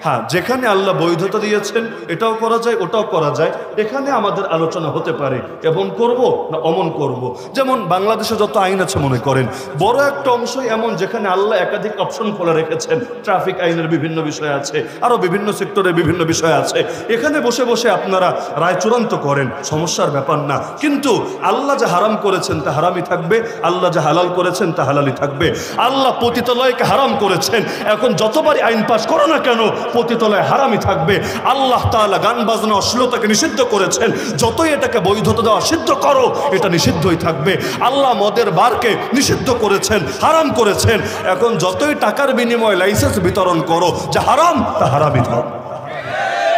হ্যাঁ, যেখানে আল্লাহ বৈধতা দিয়েছেন এটাও করা যায়, ওটাও করা যায়, এখানে আমাদের আলোচনা হতে পারে এমন করব না অমন করব। যেমন বাংলাদেশে যত আইন আছে মনে করেন, বড় একটা অংশ এমন যেখানে আল্লাহ একাধিক অপশন খোলা রেখেছেন। ট্রাফিক আইনের বিভিন্ন বিষয় আছে, আরো বিভিন্ন সেক্টরের বিভিন্ন বিষয় আছে। এখানে বসে বসে আপনারা রায় চূড়ান্ত করেন, সমস্যার ব্যাপার না। কিন্তু আল্লাহ যা হারাম করেছেন তা হারামই থাকবে, আল্লাহ যা হালাল করেছেন তা হালালই থাকবে। আল্লাহ পতিতালয়কে হারাম করেছেন, এখন যতবারই আইন পাস করো না কেন পতিতালয় হারামই থাকবে। আল্লাহ তাআলা গান বাজনা অশ্লীলতাকে নিষিদ্ধ করেছেন, যতই এটাকে বৈধতা দেওয়া সিদ্ধ করো এটা নিষিদ্ধই থাকবে। আল্লাহ মদের বারকে নিষিদ্ধ করেছেন, হারাম করেছেন, এখন যতই টাকার বিনিময়ে লাইসেন্স বিতরণ করো, যা হারাম তা হারামই থাকবে।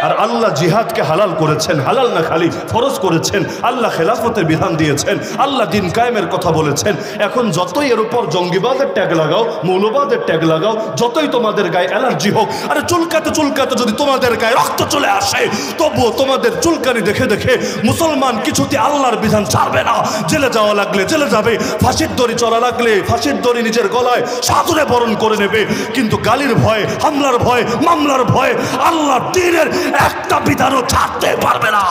আর আল্লাহ জিহাদকে হালাল করেছেন, হালাল না খালি ফরজ করেছেন। আল্লাহ খেলাফতের বিধান দিয়েছেন, আল্লাহ দিন কায়েমের কথা বলেছেন। এখন যতই এর উপর জঙ্গিবাদের ট্যাগ লাগাও, মৌলবাদের ট্যাগ লাগাও, যতই তোমাদের গায়ে অ্যালার্জি হোক, আরে চুলকাতে চুলকাতে যদি তোমাদের গায়ে রক্ত চলে আসে, তবুও তোমাদের চুলকানি দেখে দেখে মুসলমান কিছুতে আল্লাহর বিধান ছাড়বে না। জেলে যাওয়া লাগলে জেলে যাবে, ফাঁসির দড়ি চলা লাগলে ফাঁসির দড়ি নিজের গলায় সাদরে বরণ করে নেবে। কিন্তু গালির ভয়, হামলার ভয়, মামলার ভয় আল্লাহর দ্বীনের একটা বিধানও ছাড়তে পারবে না।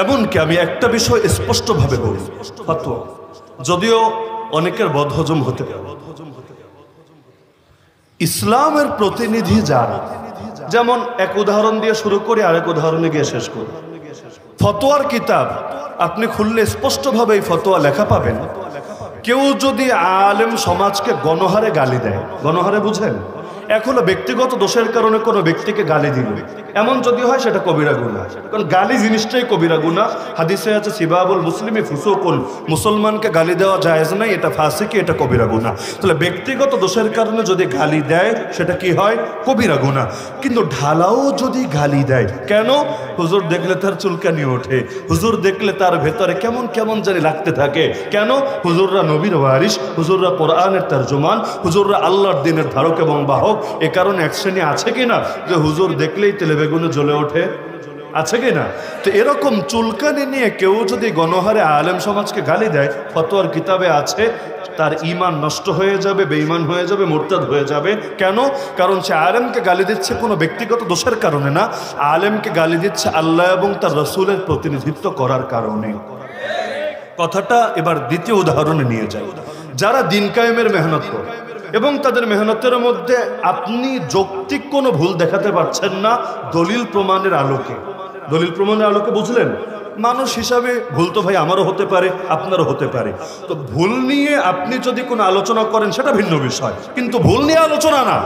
এমনকি আমি একটা বিষয় স্পষ্টভাবে বলি, ফাতোয়া যদিও অনেকের বদহজম হতে পারে, ইসলামের প্রতিনিধি যারা, যেমন এক উদাহরণ দিয়ে শুরু করে আরেক উদাহরণে গিয়ে শেষ করি। ফতোয়ার কিতাব আপনি খুললে স্পষ্টভাবে এই ফতোয়া লেখা পাবেন। কেউ যদি আলেম সমাজকে গণহারে গালি দেয়, গণহারে বুঝেন, এক হলো ব্যক্তিগত দোষের কারণে কোনো ব্যক্তিকে গালি দিল, এমন যদি হয় সেটা কবিরা গুনাহ। কারণ গালি জিনিসটাই কবিরা গুনাহ। হাদিসে আছে সিবাবুল মুসলিমি ফুসুকুন, মুসলমানকে গালি দেওয়া জায়েজ নাই, এটা ফাসিকি, এটা কবিরা গুনাহ। তাহলে ব্যক্তিগত দোষের কারণে যদি গালি দেয় সেটা কি হয়? কবিরা গুনাহ। কিন্তু ঢালাও যদি গালি দেয়, কেন? হুজুর দেখলে তার চুলকানি ওঠে, হুজুর দেখলে তার ভেতরে কেমন কেমন জানি লাগতে থাকে, কেন? হুজুররা নবীর ওয়ারিস, হুজুররা কোরআনের তরজমান, হুজুররা আল্লাহর দ্বীনের ধারক এবং বাহক। এ কারণে এক শ্রেণী আছে কিনা যে হুজুর দেখলেই তেলে বেগুনে জ্বলে ওঠে, আছে কিনা? তো এরকম চুলকানি নিয়ে কেউ যদি গণহারে আলেম সমাজকে গালি দেয়, ফতোয়ার কিতাবে আছে তার ঈমান নষ্ট হয়ে যাবে, বেঈমান হয়ে যাবে, মুরতাদ হয়ে যাবে। কেন? কারণ সে আলেমকে গালি দিচ্ছে কোনো ব্যক্তিগত দোষের কারণে না, আলেমকে গালি দিচ্ছে আল্লাহ এবং তার রাসূলের প্রতিনিধিত্ব করার কারণে। কথাটা এবার দ্বিতীয় উদাহরণে নিয়ে যায়। যারা দিন কায়েমের মেহনত করে এবং তাদের মেহনতের মধ্যে আপনি যৌক্তিক কোনো ভুল দেখাতে পারছেন না দলিল প্রমাণের আলোকে, দলিল প্রমাণের আলোকে বুঝলেন? মানুষ হিসাবে ভুল তো ভাই আমারও হতে পারে, আপনারও হতে পারে। তো ভুল নিয়ে আপনি যদি কোনো আলোচনা করেন সেটা ভিন্ন বিষয়, কিন্তু ভুল নিয়ে আলোচনা না।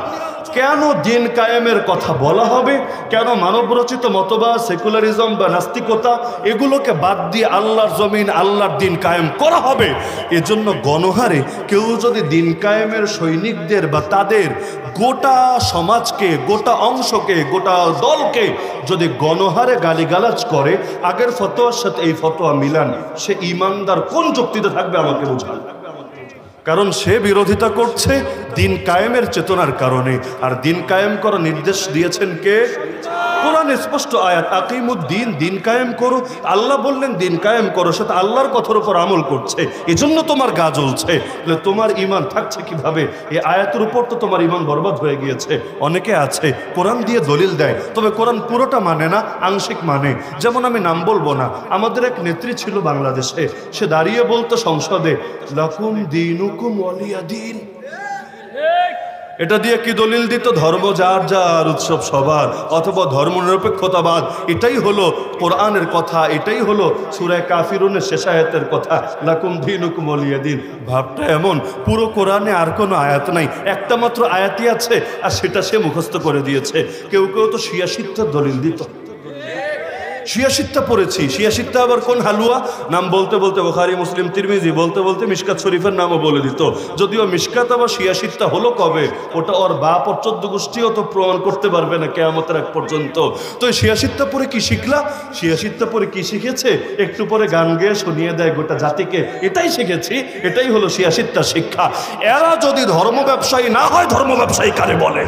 কেন দিন কায়েমের কথা বলা হবে, কেন মানবরচিত মতবাদ, সেকুলারিজম বা নাস্তিকতা এগুলোকে বাদ দিয়ে আল্লাহর জমিন, আল্লাহর দিন কায়েম করা হবে, এজন্য গণহারে কেউ যদি দিন কায়েমের সৈনিকদের বা তাদের গোটা সমাজকে, গোটা অংশকে, গোটা দলকে যদি গণহারে গালিগালাজ করে, আগের ফতোয়ার সাথে এই ফতোয়া মিলান, সে ইমানদার কোন যুক্তিতে থাকবে আমাকে বোঝান। কারণ সে বিরোধিতা করছে দিন কায়েমের চেতনার কারণে। আর দিন কায়েম করার নির্দেশ দিয়েছেন কে? কোরআনে স্পষ্ট আয়াত, আকিমুদ্দিন, দিন কায়েম করো। আল্লাহ বললেন দিন কায়েম করো, সেটা আল্লাহর কথার উপর আমল করছে, এজন্য তোমার গা জ্বলছে। তোমার ইমান থাকছে কিভাবে? এই আয়াতের উপর তো তোমার ইমান বরবাদ হয়ে গিয়েছে। অনেকে আছে কোরআন দিয়ে দলিল দেয়, তবে কোরআন পুরোটা মানে না, আংশিক মানে। যেমন আমি নাম বলবো না, আমাদের এক নেত্রী ছিল বাংলাদেশে, সে দাঁড়িয়ে বলতো সংসদে, লাকুম দীনুকুম ওয়ালিয়া দীন। এটা দিয়ে কি দলিল দিত? ধর্ম যার যার, উৎসব সবার, অথবা ধর্মনিরপেক্ষতাবাদ। এটাই হলো কোরআনের কথা, এটাই হলো সূরা কাফিরুনের শেষ আয়াতের কথা, লাকুম দীনুকুম ওয়ালিয়া দীন। ভাবটা এমন, পুরো কোরআনে আর কোনো আয়াত নাই, একটা মাত্র আয়াতই আছে, আর সেটা সে মুখস্থ করে দিয়েছে। কেউ কেউ তো শিয়াশিত্তার দলিল দিত। শিয়াশিত্তা পড়েছি, শিয়াশিত্তা আবার কোন হালুয়া? নাম বলতে বলতে বুখারী, মুসলিম, তিরমিজি বলতে বলতে মিশকাত শরীফের নামও বলে দিত। যদিও মিশকাত আবার শিয়াশিত্তা হলো কবে, ওটা ওর বাপ ওর 14 গোষ্ঠীও তো প্রমাণ করতে পারবে না কিয়ামতের আগ পর্যন্ত। তো শিয়াশিত্তা পরে কি শিখলা? শিয়াশিত্তা পরে কি শিখেছে? একটু পরে গান গেয়ে শুনিয়ে দেয় গোটা জাতিকে, এটাই শিখেছি, এটাই হলো শিয়াশিত্তার শিক্ষা। এরা যদি ধর্ম ব্যবসায়ী না হয়, ধর্ম ব্যবসায়ী কারে বলে?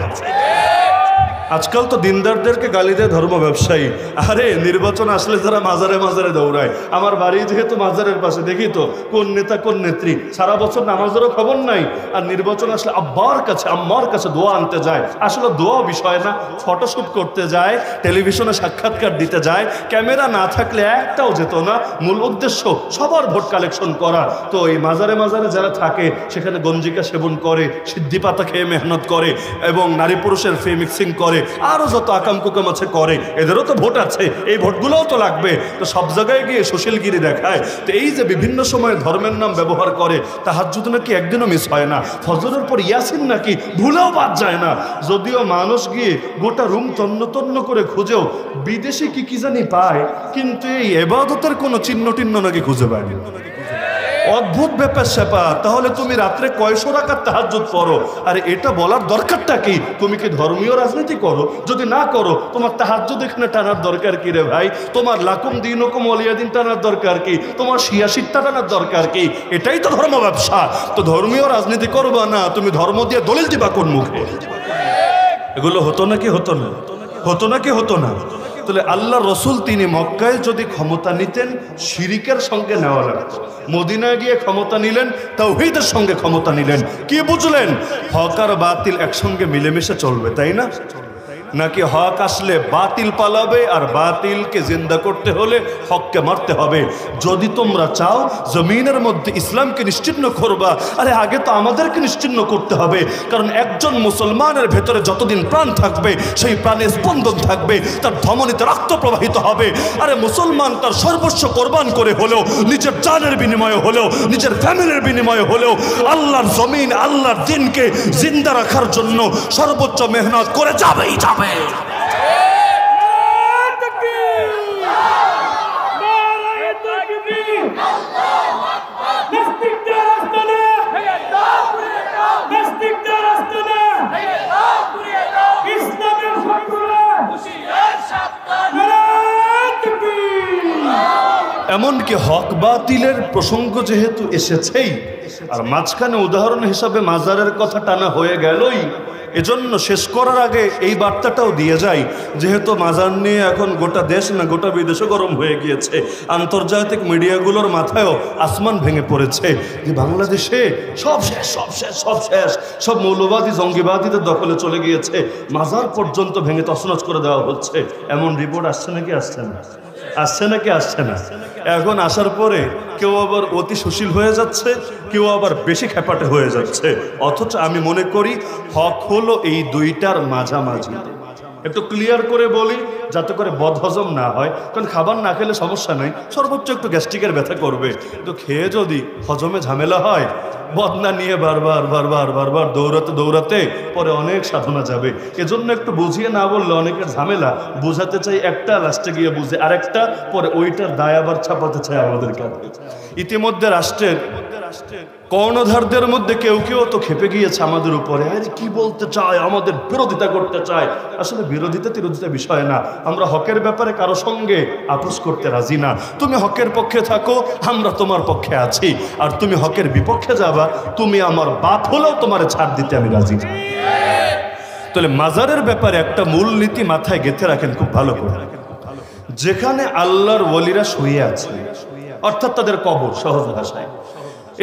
আজকাল তো দিনদারদেরকে গালি দেয় ধর্ম ব্যবসায়ী। আরে নির্বাচন আসলে যারা মাজারে মাজারে দৌড়ায়, আমার বাড়ি যেহেতু মাজারের পাশে, দেখি তো কোন নেতা কোন নেত্রী সারা বছর নামাজেরও খবর নাই, আর নির্বাচন আসলে আব্বার কাছে আম্মার কাছে দোয়া আনতে যায়। আসলে দোয়া বিষয় না, ফটোশুট করতে যায়, টেলিভিশনে সাক্ষাৎকার দিতে যায়, ক্যামেরা না থাকলে একটাও যেত না। মূল উদ্দেশ্য সবার ভোট কালেকশন করা। তো এই মাজারে মাজারে যারা থাকে সেখানে গঞ্জিকা সেবন করে, সিদ্ধি পাতা খেয়ে মেহনত করে, এবং নারী পুরুষের ফ্রি মিক্সিং করে, আরো যত আকাম কুকাম আছে করে। এদেরও তো ভোট আছে, এই ভোটগুলোও তো লাগবে। তো সব জায়গায় গিয়ে সুশীলগিরি দেখায়। তো এই যে বিভিন্ন সময় ধর্মের নাম ব্যবহার করে, তাহাজ্জুদ নাকি একদিনও মিস হয় না, ফজরের পর ইয়াসিন নাকি ভুলেও বাদ যায় না। যদিও মানুষ গিয়ে গোটা রুম তন্ন তন্ন করে খুঁজেও বিদেশে কি কি জানি পায়, কিন্তু এই ইবাদতের কোনো চিহ্ন টিহ্ন নাকি খুঁজে পায়নি। অদ্ভুত ব্যাপার স্যাপার। তাহলে তুমি রাত্রে কয়শো রাকাত তাহাজ্জুদ পড়ো, আর এটা বলার দরকারটা কি? তুমি কি ধর্মীয় রাজনীতি করো? যদি না করো, তোমার তাহাজ্জুদ এখানে টানার দরকার কি রে ভাই? তোমার লাকুম দীনুকুম ওয়ালিয়া দীন টানার দরকার কি? তোমার শিয়াশিত্তা টানার দরকার কি? এটাই তো ধর্ম ব্যবসা। তো ধর্মীয় রাজনীতি করবা না, তুমি ধর্ম দিয়ে দলিল দিবা কোন মুখে? এগুলো হতো নাকি হতো না? হতো নাকি হতো না? তাহলে আল্লাহ রসুল তিনি মক্কায় যদি ক্ষমতা নিতেন, শিরিকের সঙ্গে নেওয়া লাগতো। মদিনায় গিয়ে ক্ষমতা নিলেন, তাওহীদের সঙ্গে ক্ষমতা নিলেন। কি বুঝলেন? হক আর বাতিল একসঙ্গে মিলেমিশে চলবে, তাই না? নাকি হক আসলে বাতিল পালাবে, আর বাতিলকে জিন্দা করতে হলে হককে মারতে হবে? যদি তোমরা চাও জমিনের মধ্যে ইসলামকে নিশ্চিহ্ন করবা, আরে আগে তো আমাদেরকে নিশ্চিহ্ন করতে হবে। কারণ একজন মুসলমানের ভেতরে যতদিন প্রাণ থাকবে, সেই প্রাণে স্পন্দন থাকবে, তার ধমনীতে রক্ত প্রবাহিত হবে। আরে মুসলমান তার সর্বস্ব কোরবান করে হলেও, নিজের জানের বিনিময়ে হলেও, নিজের ফ্যামিলির বিনিময়ে হলেও আল্লাহর জমিন, আল্লাহর দিনকে জিন্দা রাখার জন্য সর্বোচ্চ মেহনত করে যাবেই যাবে। এমনকি হক বাতিলের প্রসঙ্গ যেহেতু এসেছেই, আর মাঝখানে উদাহরণ হিসাবে মাজারের কথা টানা হয়ে গেলই, এজন্য শেষ করার আগে এই বার্তাটাও দিয়ে যায়। যেহেতু মাজার নিয়ে এখন গোটা দেশ না গোটা বিদেশে গরম হয়ে গিয়েছে, আন্তর্জাতিক মিডিয়াগুলোর মাথায়ও আসমান ভেঙে পড়েছে যে বাংলাদেশে সব শেষ, সব শেষ, সব শেষ, সব মৌলবাদী জঙ্গিবাদীদের দখলে চলে গিয়েছে, মাজার পর্যন্ত ভেঙে তছনছ করে দেওয়া হচ্ছে। এমন রিপোর্ট আসছে নাকি আসছে না? আসছে নাকি আসছে না? এখন আসার পরে কেউ আবার অতি সুশীল হয়ে যাচ্ছে, কেউ আবার বেশি খেপাটে হয়ে যাচ্ছে। অথচ আমি মনে করি হক হলো এই দুইটার মাঝামাঝি। একটু ক্লিয়ার করে বলি যাতে করে বদহজম না হয়, কারণ খাবার না খেলে সমস্যা নাই, সর্বোচ্চ একটু গ্যাস্ট্রিকের ব্যথা করবে, তো খেয়ে যদি হজমে ঝামেলা হয় বদনা নিয়ে বারবার বারবার বারবার দৌড়াতে দৌড়াতে পরে অনেক সাধনা যাবে। এজন্য একটু বুঝিয়ে না বললে অনেকের ঝামেলা, বুঝাতে চাই একটা, লাস্টে গিয়ে বুঝে আরেকটা, পরে ওইটার দায় আবার ছাপাতে চায় আমাদের কাছে। ইতিমধ্যে রাষ্ট্রের কর্ণধারদের মধ্যে কেউ কেউ তো খেপে গিয়েছে আমাদের উপরে, আরে কি বলতে চায়, আমাদের বিরোধিতা করতে চায়। আসলে বিরোধিতা বিষয় না, আমরা হকের ব্যাপারে কারো সঙ্গে আপোষ করতে রাজি না। তুমি হকের পক্ষে থাকো, আমরা তোমার পক্ষে আছি, আর তুমি হকের বিপক্ষে যাবা, তুমি আমার বাপ হলেও তোমার ছাড় দিতে আমি রাজি না। তাহলে মাজারের ব্যাপারে একটা মূল নীতি মাথায় গেঁথে রাখেন খুব ভালো করে। যেখানে আল্লাহর ওলিরা শুয়ে আছে, অর্থাৎ তাদের কবর, সহজ ভাষায়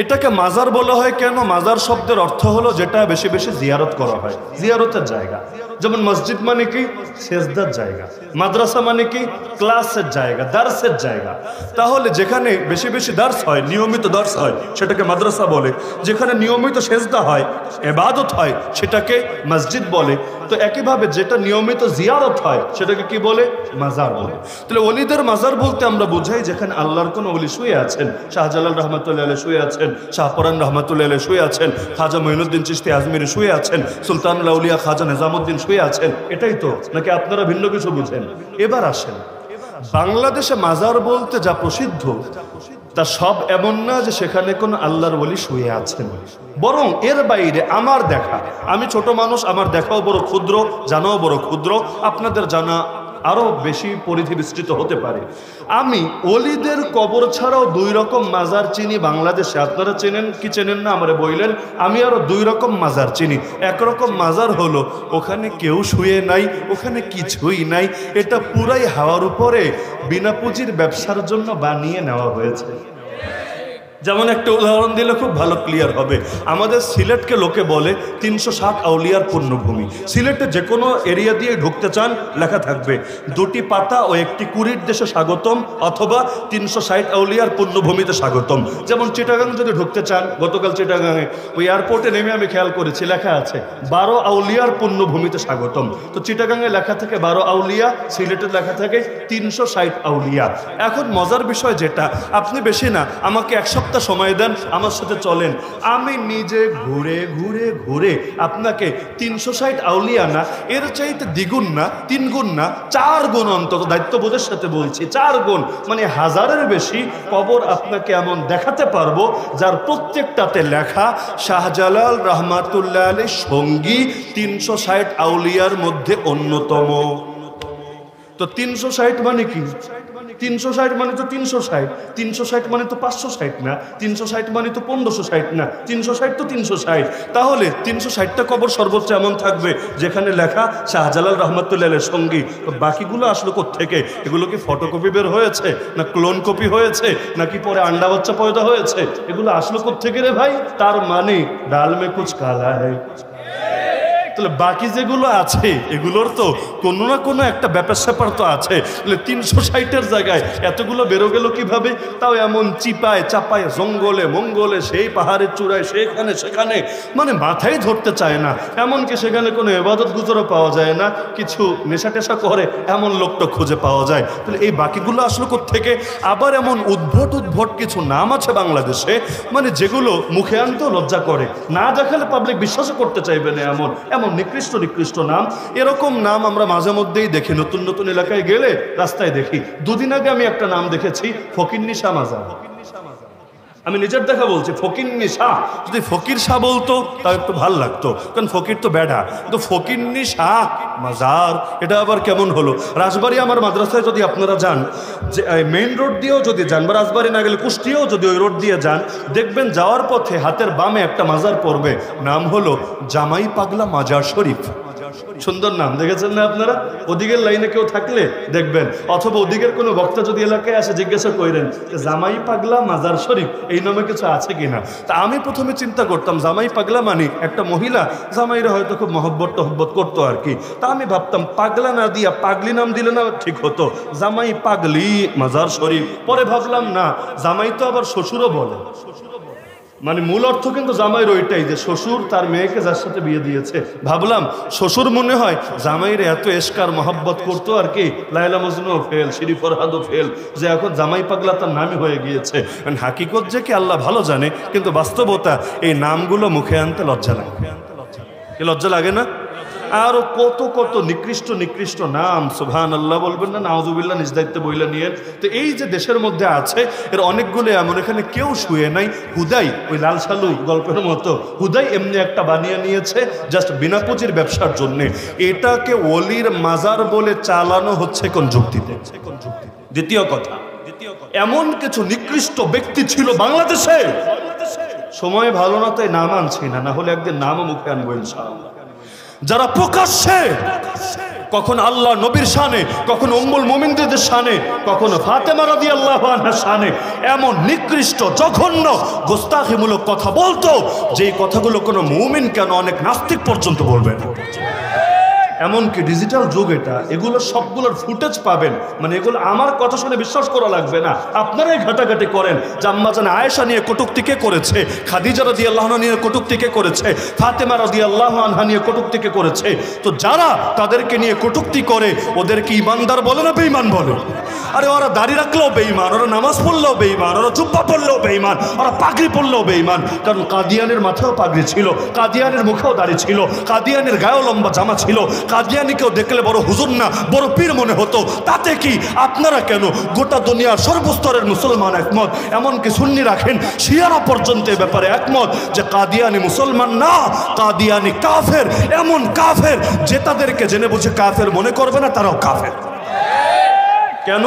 এটাকে মাজার বলা হয় কেন? মাজার শব্দের অর্থ হলো যেটা বেশি বেশি জিয়ারত করা হয়, জিয়ারতের জায়গা। যেমন মসজিদ মানে কি? সেজদার জায়গা। মাদ্রাসা মানে কি? ক্লাসের জায়গা, দার্সের জায়গা। তাহলে যেখানে বেশি বেশি দার্স হয়, নিয়মিত দার্স হয়, সেটাকে মাদ্রাসা বলে। যেখানে নিয়মিত সেজদা হয়, ইবাদত হয়, সেটাকে মসজিদ বলে। তো একইভাবে যেটা নিয়মিত জিয়ারত হয় সেটাকে কি বলে? মাজার বলে। তাহলে ওলিদের মাজার বলতে আমরা বুঝাই যেখানে আল্লাহর কোন ওলি শুয়ে আছেন। শাহজালাল রহমাতুল্লাহ আলাইহি শুয়ে আছেন, শাহপরান রহমাতুল্লাহ আলাইহি শুয়ে আছেন, খাজা মঈনুদ্দিন চিশতি আজমিরি শুয়ে আছেন, সুলতানুল আউলিয়া খাজা নিজামুদ্দিন শুয়ে আছেন। এটাই তো, নাকি আপনারা ভিন্ন কিছু বুঝেন? এবার আসেন, বাংলাদেশে মাজার বলতে যা প্রসিদ্ধ তা সব এমন না যে সেখানে কোন আল্লাহর ওলি শুয়ে আছেন, বরং এর বাইরে আমার দেখা, আমি ছোট মানুষ, আমার দেখাও বড় ক্ষুদ্র, জানাও বড় ক্ষুদ্র, আপনাদের জানা আরো বেশি পরিধি বিস্তৃত হতে পারে। আমি ওলিদের কবর ছাড়াও দুই রকম মাজার চিনি বাংলাদেশে। আপনারা চেনেন কি চেনেন না আমারে বললেন। আমি আরো দুই রকম মাজার চিনি। একরকম মাজার হলো ওখানে কেউ শুয়ে নাই, ওখানে কিছুই নাই, এটা পুরাই হাওয়ার উপরে বিনা পুঁজির ব্যবসার জন্য বানিয়ে নেওয়া হয়েছে। যেমন একটা উদাহরণ দিলে খুব ভালো ক্লিয়ার হবে। আমাদের সিলেটকে লোকে বলে 360 আউলিয়ার পুণ্যভূমি। সিলেটে যে কোনো এরিয়া দিয়ে ঢুকতে চান, লেখা থাকবে 2টি পাতা ও 1টি কুড়ির দেশে স্বাগতম, অথবা 360 আউলিয়ার পুণ্যভূমিতে স্বাগতম। যেমন চিটাগাং যদি ঢুকতে চান, গতকাল চিটাগাংয়ে ওই এয়ারপোর্টে নেমে আমি খেয়াল করেছি লেখা আছে 12 আউলিয়ার পুণ্যভূমিতে স্বাগতম। তো চিটাগাংয়ে লেখা থাকে 12 আউলিয়া, সিলেটে লেখা থাকে 360 আউলিয়া। এখন মজার বিষয় যেটা, আপনি বেশি না আমাকে এক সপ্তাহ সময় দেন, আমার সাথে চলেন, আমি নিজে ঘুরে ঘুরে ঘুরে আপনাকে 360 আউলিয়া না, এর চাইতে দ্বিগুণ না, 3 গুণ না, 4 গুণ, অন্তত দায়িত্ববোধের সাথে বলছি 4 গুণ, মানে 1000-এর বেশি কবর আপনাকে এমন দেখাতে পারবো যার প্রত্যেকটাতে লেখা শাহজালাল রহমাতুল্লাহ আলাইহির সঙ্গী 360 আউলিয়ার মধ্যে অন্যতম। তো 360 মানে কি? 360 মানে তো 360, 360 মানে তো 560 না, 360 মানে তো 1560 না, 360 তো 360। তাহলে 360টা কবর সর্বোচ্চ এমন থাকবে যেখানে লেখা শাহজালাল রহমাতুল্লাহের সঙ্গী। তো বাকিগুলো আসলো কোত্থেকে? এগুলো কি ফটোকপি বের হয়েছে, না ক্লোন কপি হয়েছে, নাকি পরে আন্ডা বাচ্চা পয়দা হয়েছে? এগুলো আসলো কোত্থেকে রে ভাই? তার মানে ডাল মে কুছ কালা হ্যায়। তাহলে বাকি যেগুলো আছে এগুলোর তো কোনো না কোনো একটা ব্যাপার স্যাপার তো আছে। তাহলে 360-এর জায়গায় এতগুলো বেরো গেল কিভাবে? তাও এমন চিপায় চাপায়, জঙ্গলে মঙ্গলে, সেই পাহাড়ের চূড়ায়, সেখানে সেখানে, মানে মাথায় ধরতে চায় না। এমনকি সেখানে কোনো ইবাদত গুজরও পাওয়া যায় না, কিছু নেশা টেশা করে এমন লোকটা খুঁজে পাওয়া যায়। তাহলে এই বাকিগুলো আসলো কোত্থেকে? আবার এমন উদ্ভট উদ্ভট কিছু নাম আছে বাংলাদেশে, মানে যেগুলো মুখে আনতেও লজ্জা করে, না দেখালে পাবলিক বিশ্বাসও করতে চাইবে না, এমন এমন নিকৃষ্ট নিকৃষ্ট নাম। এরকম নাম আমরা মাঝে মধ্যেই দেখি, নতুন নতুন এলাকায় গেলে রাস্তায় দেখি। দুদিন আগে আমি একটা নাম দেখেছি, ফকিন্নিশা মাজার। আমি নিজের দেখা বলছি, ফকিন্নিশা। যদি ফকির শাহ বলতো তাও একটু ভাল লাগতো, কারণ ফকির তো বেড়া, কিন্তু ফকিন্নিশা মাজার এটা আবার কেমন হলো? রাজবাড়ি আমার মাদ্রাসায় যদি আপনারা যান, যে মেইন রোড দিয়েও যদি যান, বা রাজবাড়ি না গেলে কুষ্টিয়াও যদি ওই রোড দিয়ে যান, দেখবেন যাওয়ার পথে হাতের বামে একটা মাজার পড়বে, নাম হলো জামাই পাগলা মাজার শরীফ। সুন্দর নাম, দেখেছেন না আপনারা? ওদিকের লাইনে কেউ থাকলে দেখবেন, অথবা ওদিকের কোনো বক্তা যদি এলাকায় আসে জিজ্ঞাসা করেন জামাই পাগলা মাজার শরীফ এই নামে কিছু আছে কিনা। তা আমি প্রথমে চিন্তা করতাম জামাই পাগলা মানে একটা মহিলা, জামাইরা হয়তো খুব মহব্বত টহব্বত করতো আর কি। তা আমি ভাবতাম পাগলা না দিয়া পাগলি নাম দিলে না ঠিক হতো, জামাই পাগলি মাজার শরীফ। পরে ভাবলাম না, জামাই তো আবার শ্বশুরও বলে, মানে মূল অর্থ কিন্তু জামাইয়ের ওইটাই যে শ্বশুর তার মেয়েকে যার সাথে বিয়ে দিয়েছে। ভাবলাম শ্বশুর মনে হয় জামাইয়ের এত এশকার মহব্বত করতো আর কি, Laila Majnu fail, Siri ফরহাদও fail, যে এখন জামাই পাগলা তার নামই হয়ে গিয়েছে। হাকিকত যে কি আল্লাহ ভালো জানে, কিন্তু বাস্তবতা এই নামগুলো মুখে আনতে লজ্জা লাগে। কি লজ্জা লাগে না? আরো কত কত নিকৃষ্ট নিকৃষ্ট নাম, সুবহানাল্লাহ বলবেন না, নাউজুবিল্লাহ, নিজ দায়িত্বে বইলা নিয়ে। তো এই যে দেশের মধ্যে আছে এর অনেকগুলো এমন, এখানে কেউ শুয়ে নাই, হুদাই ওই লাল সালু গল্পের মতো হুদাই এমনি একটা বানিয়ে নিয়েছে জাস্ট বিনা পুঁজির ব্যবসার জন্যে। এটাকে ওলির মাজার বলে চালানো হচ্ছে কোন যুক্তিতে? দ্বিতীয় কথা, এমন কিছু নিকৃষ্ট ব্যক্তি ছিল বাংলাদেশে, সময় ভালো না তাই নাম আনছি না, না হলে একদিন নামও মুখে আনবো ইনশাআল্লাহ, যারা প্রকাশ্যে কখনো আল্লাহ নবীর শানে, কখনো উম্মুল মুমিনদের শানে, কখনো ফাতেমা রাদিয়াল্লাহু আনহার শানে এমন নিকৃষ্ট জঘন্য গোস্তাখিমূলক কথা বলতো, যেই কথাগুলো কোনো মুমিন কেন অনেক নাস্তিক পর্যন্ত বলবে না। এমনকি ডিজিটাল যুগ এটা, এগুলো সবগুলোর ফুটেজ পাবেন, মানে এগুলো আমার কথা শুনে বিশ্বাস করা লাগবে না, আপনারাই ঘাটাঘাটি করেন যে আম্মা জান আয়েশা নিয়ে কটূক্তি কে করেছে, খাদিজা রাদিয়াল্লাহু আনহা নিয়ে কটূক্তি কে করেছে, ফাতেমা রাদিয়াল্লাহু আনহা নিয়ে কটূক্তি কে করেছে। তো যারা তাদেরকে নিয়ে কটূক্তি করে ওদেরকে ইমানদার বলে না বেঈমান বলে? আরে ওরা দাড়ি রাখলেও বেঈমান, ওরা নামাজ পড়লেও বেঈমান, ওরা জুব্বা পড়লেও বেঈমান, ওরা পাগড়ি পড়লেও বেঈমান। কারণ কাদিয়ানের মাথাও পাগড়ি ছিল, কাদিয়ানের মুখেও দাড়ি ছিল, কাদিয়ানের গায়েও লম্বা জামা ছিল, কাদিয়ানিকেও দেখলে বড় হুজুর না বড় পীর মনে হতো। তাতে কি আপনারা কেন? গোটা দুনিয়ার সর্বস্তরের মুসলমান একমত, এমনকি সুন্নি রাখেন শিয়ারা পর্যন্ত এ ব্যাপারে একমত যে কাদিয়ানি মুসলমান না, কাদিয়ানি কাফের। এমন কাফের যে তাদেরকে জেনে বুঝে কাফের মনে করবে না, তারাও কাফের। কেন?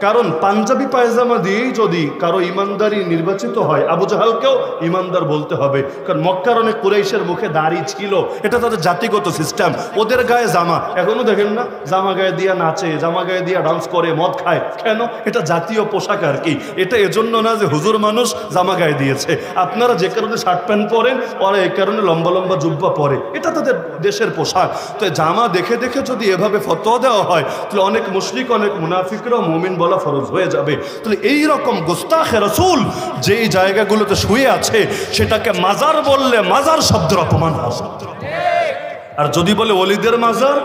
কারণ পাঞ্জাবি পায়জামা দিয়েই যদি কারো ইমানদারি নির্বাচিত হয়, আবু জাহালকেও ইমানদার বলতে হবে। কারণ মক্কার অনেক কুরাইশের মুখে দাড়ি ছিল, এটা তাদের জাতিগত সিস্টেম। ওদের গায়ে জামা, এখনো দেখেন না, জামা গায়ে দিয়া নাচে, জামা গায়ে দিয়া ডান্স করে, মদ খায়। কেন? এটা জাতীয় পোশাক আর কি। এটা এজন্য না যে হুজুর মানুষ জামা গায়ে দিয়েছে। আপনারা যে কারণে শার্ট প্যান্ট পরেন, ওরা এই কারণে লম্বা লম্বা জুব্বা পরে, এটা তাদের দেশের পোশাক। তো জামা দেখে দেখে যদি এভাবে ফতোয়া দেওয়া হয়, তাহলে অনেক মুশরিক, অনেক মুনাফিকরাও মুমিন বলা ফরজ হয়ে যাবে। তাহলে এইরকম গোস্তাখে রাসূল যেই জায়গাগুলোতে শুয়ে আছে, সেটাকে মাজার বললে মাজার শব্দের অপমান হবে। আর যদি বলে ওলিদের মাজার,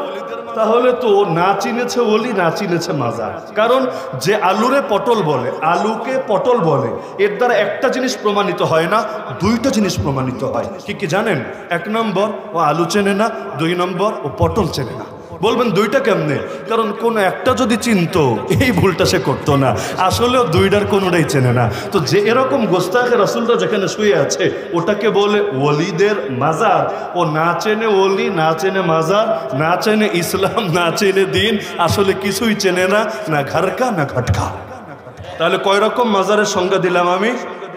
তাহলে তো না চিনেছে ওলি, না চিনেছে মাজার। কারণ যে আলুরে পটল বলে, আলুকে পটল বলে, এর দ্বারা একটা জিনিস প্রমাণিত হয় না, দুইটা জিনিস প্রমাণিত হয়। কি কি জানেন? এক নম্বর, ও আলু চেনে না, দুই নম্বর, ও পটল চেনে না। বলবেন দুইটা কেমনে? কারণ কোন একটা যদি চিনতো এই ভুলটা সে করতো না, আসলেও দুইটার কোনোটাই চেনে না। তো যে এরকম গোস্তাখে রাসূলরা যেখানে শুয়ে আছে, ওটাকে বলে ওলিদের মাজার। ও না চেনে ওলি, না চেনে মাজার, না চেনে ইসলাম, না চেনে দিন, আসলে কিছুই চেনে না, না ঘরকা না ঘটকা। তাহলে কয় রকম মাজারের সংজ্ঞা দিলাম আমি?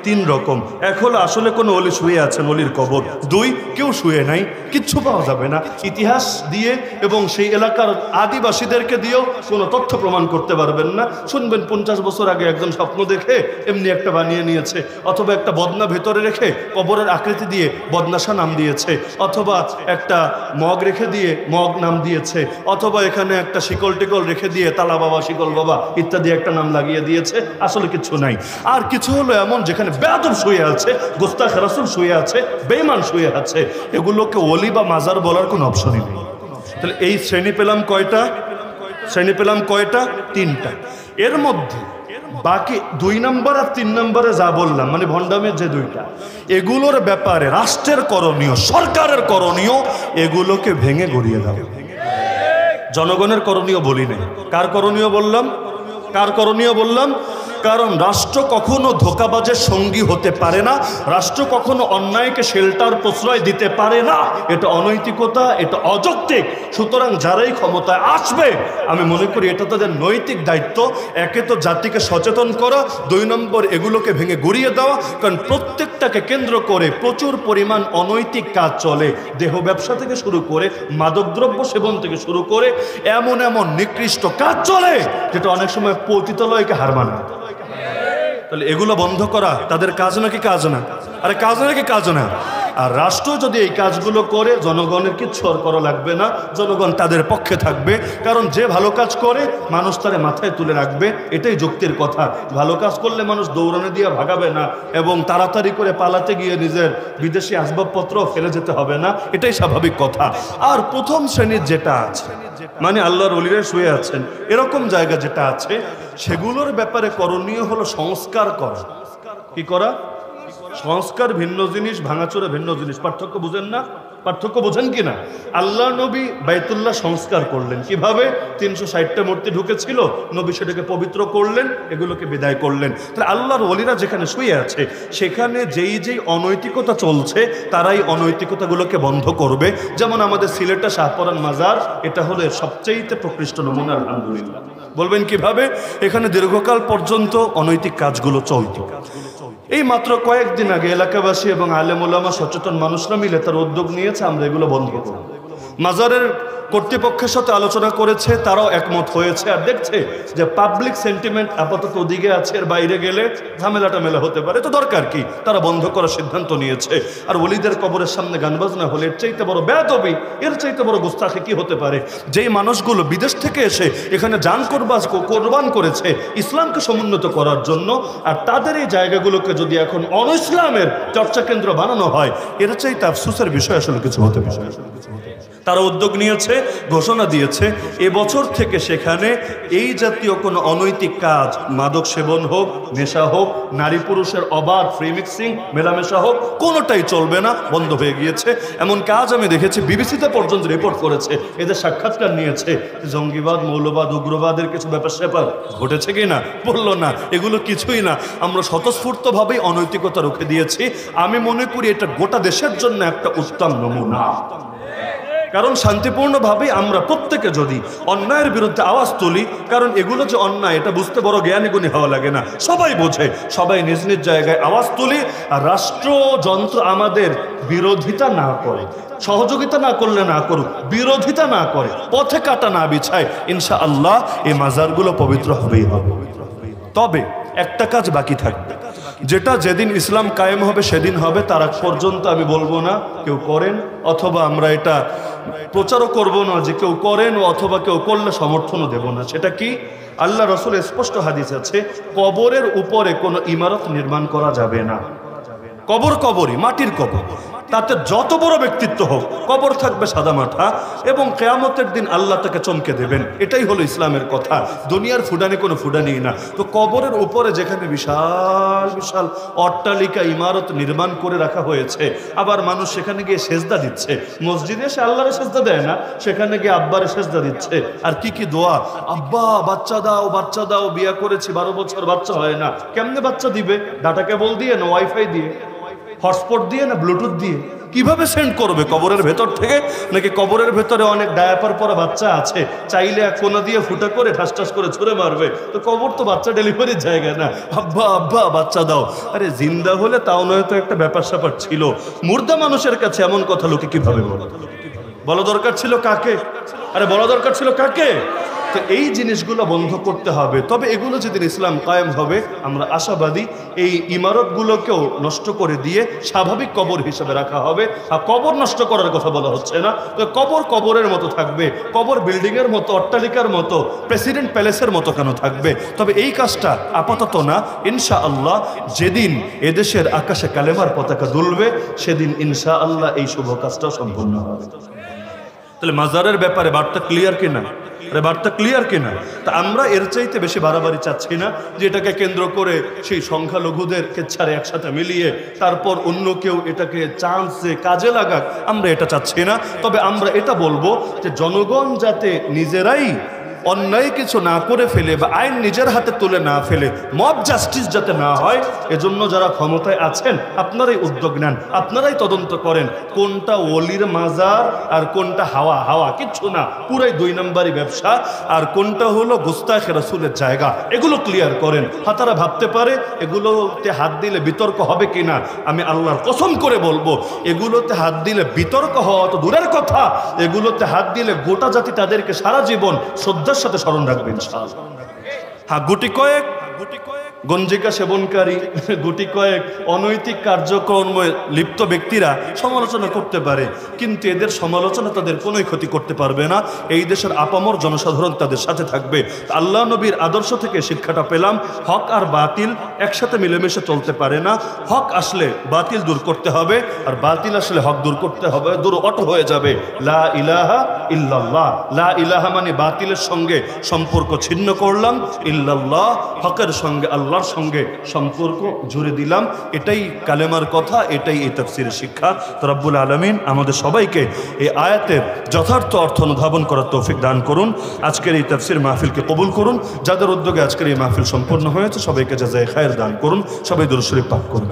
3 রকম। এক হলো আসলে কোনো ওলি শুয়ে আছেন, ওলির কবর। 2, কেউ শুয়ে নাই, কিচ্ছু পাওয়া যাবে না। ইতিহাস দিয়ে এবং সেই এলাকার আদিবাসীদেরকে দিয়েও কোনো তথ্য প্রমাণ করতে পারবেন না। শুনবেন 50 বছর আগে একজন স্বপ্ন দেখে এমনি একটা বানিয়ে নিয়েছে, অথবা একটা বদনা ভেতরে রেখে কবরের আকৃতি দিয়ে বদনাশা নাম দিয়েছে, অথবা একটা মগ রেখে দিয়ে মগ নাম দিয়েছে, অথবা এখানে একটা শিকল টিকল রেখে দিয়ে তালা বাবা, শিকল বাবা ইত্যাদি একটা নাম লাগিয়ে দিয়েছে। আসলে কিছু নাই। আর কিছু হলো এমন যেখানে বেয়াদব শুয়ে আছে, গোস্তাখে রাসূল শুয়ে আছে, বেঈমান শুয়ে আছে, এগুলোকে ওলি বা মাজার বলার কোনো অপশনই নেই। তাহলে এই শ্রেণী পেলাম কয়টা? শ্রেণী পেলাম কয়টা? 3টা। এর মধ্যে বাকি 2 নম্বর আর 3 নম্বরে যা বললাম, মানে ভণ্ডামের যে 2টা, এগুলোর ব্যাপারে রাষ্ট্রের করণীয়, সরকারের করণীয়, এগুলোকে ভেঙে গড়িয়ে দাও। জনগণের করণীয় বলি নাই। কার করণীয় বললাম? কার করণীয় বললাম? কারণ রাষ্ট্র কখনো ধোঁকাবাজের সঙ্গী হতে পারে না, রাষ্ট্র কখনো অন্যায়কে শেল্টার প্রশ্রয় দিতে পারে না। এটা অনৈতিকতা, এটা অযৌক্তিক। সুতরাং যারাই ক্ষমতায় আসবে, আমি মনে করি এটা তাদের নৈতিক দায়িত্ব। একে তো জাতিকে সচেতন করা, 2 নম্বর এগুলোকে ভেঙে গুড়িয়ে দেওয়া। কারণ প্রত্যেকটাকে কেন্দ্র করে প্রচুর পরিমাণ অনৈতিক কাজ চলে। দেহ ব্যবসা থেকে শুরু করে, মাদকদ্রব্য সেবন থেকে শুরু করে, এমন এমন নিকৃষ্ট কাজ চলে যেটা অনেক সময় পতিতালয়কে হার মানায়। তাহলে এগুলো বন্ধ করা তাদের কাজ নাকি কাজ না? আরে কাজ নাকি কাজ না? আর রাষ্ট্র যদি এই কাজগুলো করে জনগণের কিচ্ছু আর করা লাগবে না, জনগণ তাদের পক্ষে থাকবে। কারণ যে ভালো কাজ করে মানুষ তারে মাথায় তুলে রাখবে, এটাই যুক্তির কথা। ভালো কাজ করলে মানুষ দৌড়ানো দিয়ে ভাগাবে না এবং তাড়াতাড়ি করে পালাতে গিয়ে নিজের বিদেশি আসবাবপত্র ফেলে যেতে হবে না, এটাই স্বাভাবিক কথা। আর প্রথম শ্রেণীর যেটা আছে, মানে আল্লাহর ওলিরা শুয়ে আছেন এরকম জায়গা যেটা আছে, সেগুলোর ব্যাপারে করণীয় হলো সংস্কার করা। কি করা? সংস্কার ভিন্ন জিনিস, ভাঙাচোরা ভিন্ন জিনিস। পার্থক্য বুঝেন না? পার্থক্য বোঝেন কিনা? আল্লাহ নবী বাইতুল্লাহ সংস্কার করলেন কিভাবে? 360টা মূর্তি ঢুকেছিল, নবী সেটাকে পবিত্র করলেন, এগুলোকে বিদায় করলেন। তাহলে আল্লাহর ওলিরা যেখানে শুয়ে আছে সেখানে যেই যেই অনৈতিকতা চলছে তারাই অনৈতিকতাগুলোকে বন্ধ করবে। যেমন আমাদের সিলেটে শাহপরান মাজার, এটা হলো সবচেয়ে প্রকৃষ্ট নমুনা। আলহামদুলিল্লাহ। বলবেন কিভাবে? এখানে দীর্ঘকাল পর্যন্ত অনৈতিক কাজগুলো চলত। এই মাত্র কয়েকদিন আগে এলাকাবাসী এবং আলেম ওলামা সচেতন মানুষরা মিলে তার উদ্যোগ নিয়েছে, আমরা এগুলো বন্ধ করব। মাজারের কর্তৃপক্ষের সাথে আলোচনা করেছে, তারাও একমত হয়েছে। আর দেখছে যে পাবলিক সেন্টিমেন্ট আপাতত ওদিকে আছে, এর বাইরে গেলে ঝামেলা টামেলা হতে পারে, তো দরকার কি, তারা বন্ধ করার সিদ্ধান্ত নিয়েছে। আর ওলিদের কবরের সামনে গান বাজনা হলে এর চাইতে বড় বেয়াদবি, এর চাইতে বড় গুস্তাখি কি হতে পারে? যেই মানুষগুলো বিদেশ থেকে এসে এখানে জান কোরবান করেছে ইসলামকে সমুন্নত করার জন্য, আর তাদের এই জায়গাগুলোকে যদি এখন অনইসলামের চর্চা কেন্দ্র বানানো হয়, এর চাইতে আফসোসের বিষয় আসলে কিছু হতে পারে। তারা উদ্যোগ নিয়েছে, ঘোষণা দিয়েছে এবছর থেকে সেখানে এই জাতীয় কোনো অনৈতিক কাজ, মাদক সেবন হোক, নেশা হোক, নারী পুরুষের অবাধ ফ্রি মিক্সিং মেলামেশা হোক, কোনোটাই চলবে না, বন্ধ হয়ে গিয়েছে। এমন কাজ আমি দেখেছি বিবিসিতে পর্যন্ত রিপোর্ট করেছে, এদের সাক্ষাৎকার নিয়েছে। জঙ্গিবাদ, মৌলবাদ, উগ্রবাদের কিছু ব্যাপার স্যাপার ঘটেছে কি না? বললো না, এগুলো কিছুই না, আমরা স্বতঃস্ফূর্তভাবেই অনৈতিকতা রুখে দিয়েছি। আমি মনে করি এটা গোটা দেশের জন্য একটা উত্তম নমুনা। কারণ শান্তিপূর্ণভাবে আমরা প্রত্যেকে যদি অন্যায়ের বিরুদ্ধে আওয়াজ তুলি, কারণ এগুলো যে অন্যায় এটা বুঝতে বড় জ্ঞানী গুণী হওয়া লাগে না, সবাই বোঝে, সবাই নিজ নিজ জায়গায় আওয়াজ তুলি। আর রাষ্ট্রযন্ত্র আমাদের বিরোধিতা না করে, সহযোগিতা না করলে না করুক, বিরোধিতা না করে, পথে কাটা না বিছায়, ইনশাআল্লাহ এই মাজারগুলো পবিত্র হবেই হবে। তবে একটা কাজ বাকি থাকবে, যেটা যেদিন ইসলাম কায়েম হবে সেদিন হবে, তার আগ পর্যন্ত আমি বলবো না কেউ করেন, অথবা আমরা এটা প্রচারও করব না যে কেউ করেন, অথবা কেউ করলে সমর্থনও দেব না। সেটা কি? আল্লাহ রসুল স্পষ্ট হাদিস আছে, কবরের উপরে কোনো ইমারত নির্মাণ করা যাবে না। কবর কবরই, মাটির কবর, তাতে যত বড় ব্যক্তিত্ব হোক, কবর থাকবে সাদামাঠা এবং কিয়ামতের দিন আল্লাহ তাকে চমকে দেবেন। এটাই হলো ইসলামের কথা। দুনিয়ার ফুডানি কোনো ফুডানি না। তো কবরের উপরে যেখানে বিশাল বিশাল অট্টালিকা ইমারত নির্মাণ করে রাখা হয়েছে, আবার মানুষ সেখানে গিয়ে সেজদা দিচ্ছে। মসজিদে এসে আল্লাহরে সেজদা দেয় না, সেখানে গিয়ে আব্বারে সেজদা দিচ্ছে। আর কি কি দোয়া, আব্বা বাচ্চা দাও, বাচ্চা দাও, বিয়ে করেছি 12 বছর বাচ্চা হয় না। কেমনে বাচ্চা দিবে? ডাটা কেবল দিয়ে না ওয়াইফাই দিয়ে, হটস্পট দিয়ে না ব্লুটুথ দিয়ে? কিভাবে সেন্ড করবে? কবরের ভেতর থেকে? নাকি কবরের ভেতরে অনেক ডায়াপার পরা বাচ্চা আছে, চাইলে এক কোনা দিয়ে ফুটা করে ঠাস ঠাস করে ছুঁড়ে মারবে? তো কবর তো বাচ্চা ডেলিভারির জায়গা না। আব্বা আব্বা বাচ্চা দাও। আরে জিন্দা হলে তাও নয়তো একটা ব্যাপার স্যাপার ছিল, মুর্দা মানুষের কাছে এমন কথা লোকে কিভাবে বলে? বলা দরকার ছিল কাকে? আরে বলা দরকার ছিল কাকে? তো এই জিনিসগুলো বন্ধ করতে হবে। তবে এগুলো যেদিন ইসলাম কায়েম হবে, আমরা আশাবাদী এই ইমারতগুলোকেও নষ্ট করে দিয়ে স্বাভাবিক কবর হিসেবে রাখা হবে। আর কবর নষ্ট করার কথা বলা হচ্ছে না, তো কবর কবরের মতো থাকবে। কবর বিল্ডিংয়ের মতো, অট্টালিকার মতো, প্রেসিডেন্ট প্যালেসের মতো কেন থাকবে? তবে এই কাজটা আপাতত না, ইনশাআল্লাহ যেদিন এদেশের আকাশে কালেমার পতাকা দুলবে সেদিন ইনশাআল্লাহ এই শুভ কাজটাও সম্পূর্ণ হবে। তাহলে মাজারের ব্যাপারে বার্তা ক্লিয়ার কিনা? বার্তা ক্লিয়ার কিনা? তা আমরা এর চাইতে বেশি বাড়াবাড়ি চাচ্ছি না যে এটাকে কেন্দ্র করে সেই সংখ্যালঘুদের কেচ্ছারে একসাথে মিলিয়ে তারপর অন্য কেউ এটাকে চান্সে কাজে লাগাক, আমরা এটা চাচ্ছি না। তবে আমরা এটা বলবো যে জনগণ যাতে নিজেরাই অন্যায় কিছু না করে ফেলে বা আইন নিজের হাতে তুলে না ফেলে, মব জাস্টিস যাতে না হয়, এজন্য যারা ক্ষমতায় আছেন আপনারাই উদ্যোগ নেন, আপনারাই তদন্ত করেন কোনটা ওলির মাজার আর কোনটা হাওয়া। হাওয়া কিচ্ছু না, পুরাই 2 নম্বরই ব্যবসা। আর কোনটা হলো গুস্তাখে রাসূলের জায়গা, এগুলো ক্লিয়ার করেন। তারা ভাবতে পারে এগুলোতে হাত দিলে বিতর্ক হবে কিনা, আমি আল্লাহর কসম করে বলবো এগুলোতে হাত দিলে বিতর্ক হওয়া তো দূরের কথা, এগুলোতে হাত দিলে গোটা জাতি তাদেরকে সারা জীবন শ্রদ্ধার সাথে স্মরণ রাখবেন ইনশাআল্লাহ। হ্যাঁ, গুটি কয়েক গঞ্জিকা সেবনকারী, গুটি কয়েক অনৈতিক কার্যক্রমে লিপ্ত ব্যক্তিরা সমালোচনা করতে পারে, কিন্তু এদের সমালোচনা তাদের কোনোই ক্ষতি করতে পারবে না। এই দেশের আপামর জনসাধারণ তাদের সাথে থাকবে। আল্লাহ নবীর আদর্শ থেকে শিক্ষাটা পেলাম, হক আর বাতিল একসাথে মিলেমিশে চলতে পারে না। হক আসলে বাতিল দূর করতে হবে, আর বাতিল আসলে হক দূর করতে হবে, দূর অটো হয়ে যাবে। লা ইলাহা ইল্লাল্লাহ, লা ইলাহা মানে বাতিলের সঙ্গে সম্পর্ক ছিন্ন করলাম, ইল্লাল্লাহ হকের সঙ্গে আল্লাহর সঙ্গে সম্পর্ক জুড়ে দিলাম। এটাই কালেমার কথা, এটাই এই তাফসীরের শিক্ষা। তো রব্বুল আলামিন আমাদের সবাইকে এই আয়াতের যথার্থ অর্থ অনুধাবন করার তৌফিক দান করুন। আজকের এই তাফসীর মাহফিলকে কবুল করুন। যাদের উদ্যোগে আজকের এই মাহফিল সম্পন্ন হয়েছে সবাইকে জাযায়ে খায়ের দান করুন। সবাই দুরূদ শরীফ পাঠ করুন।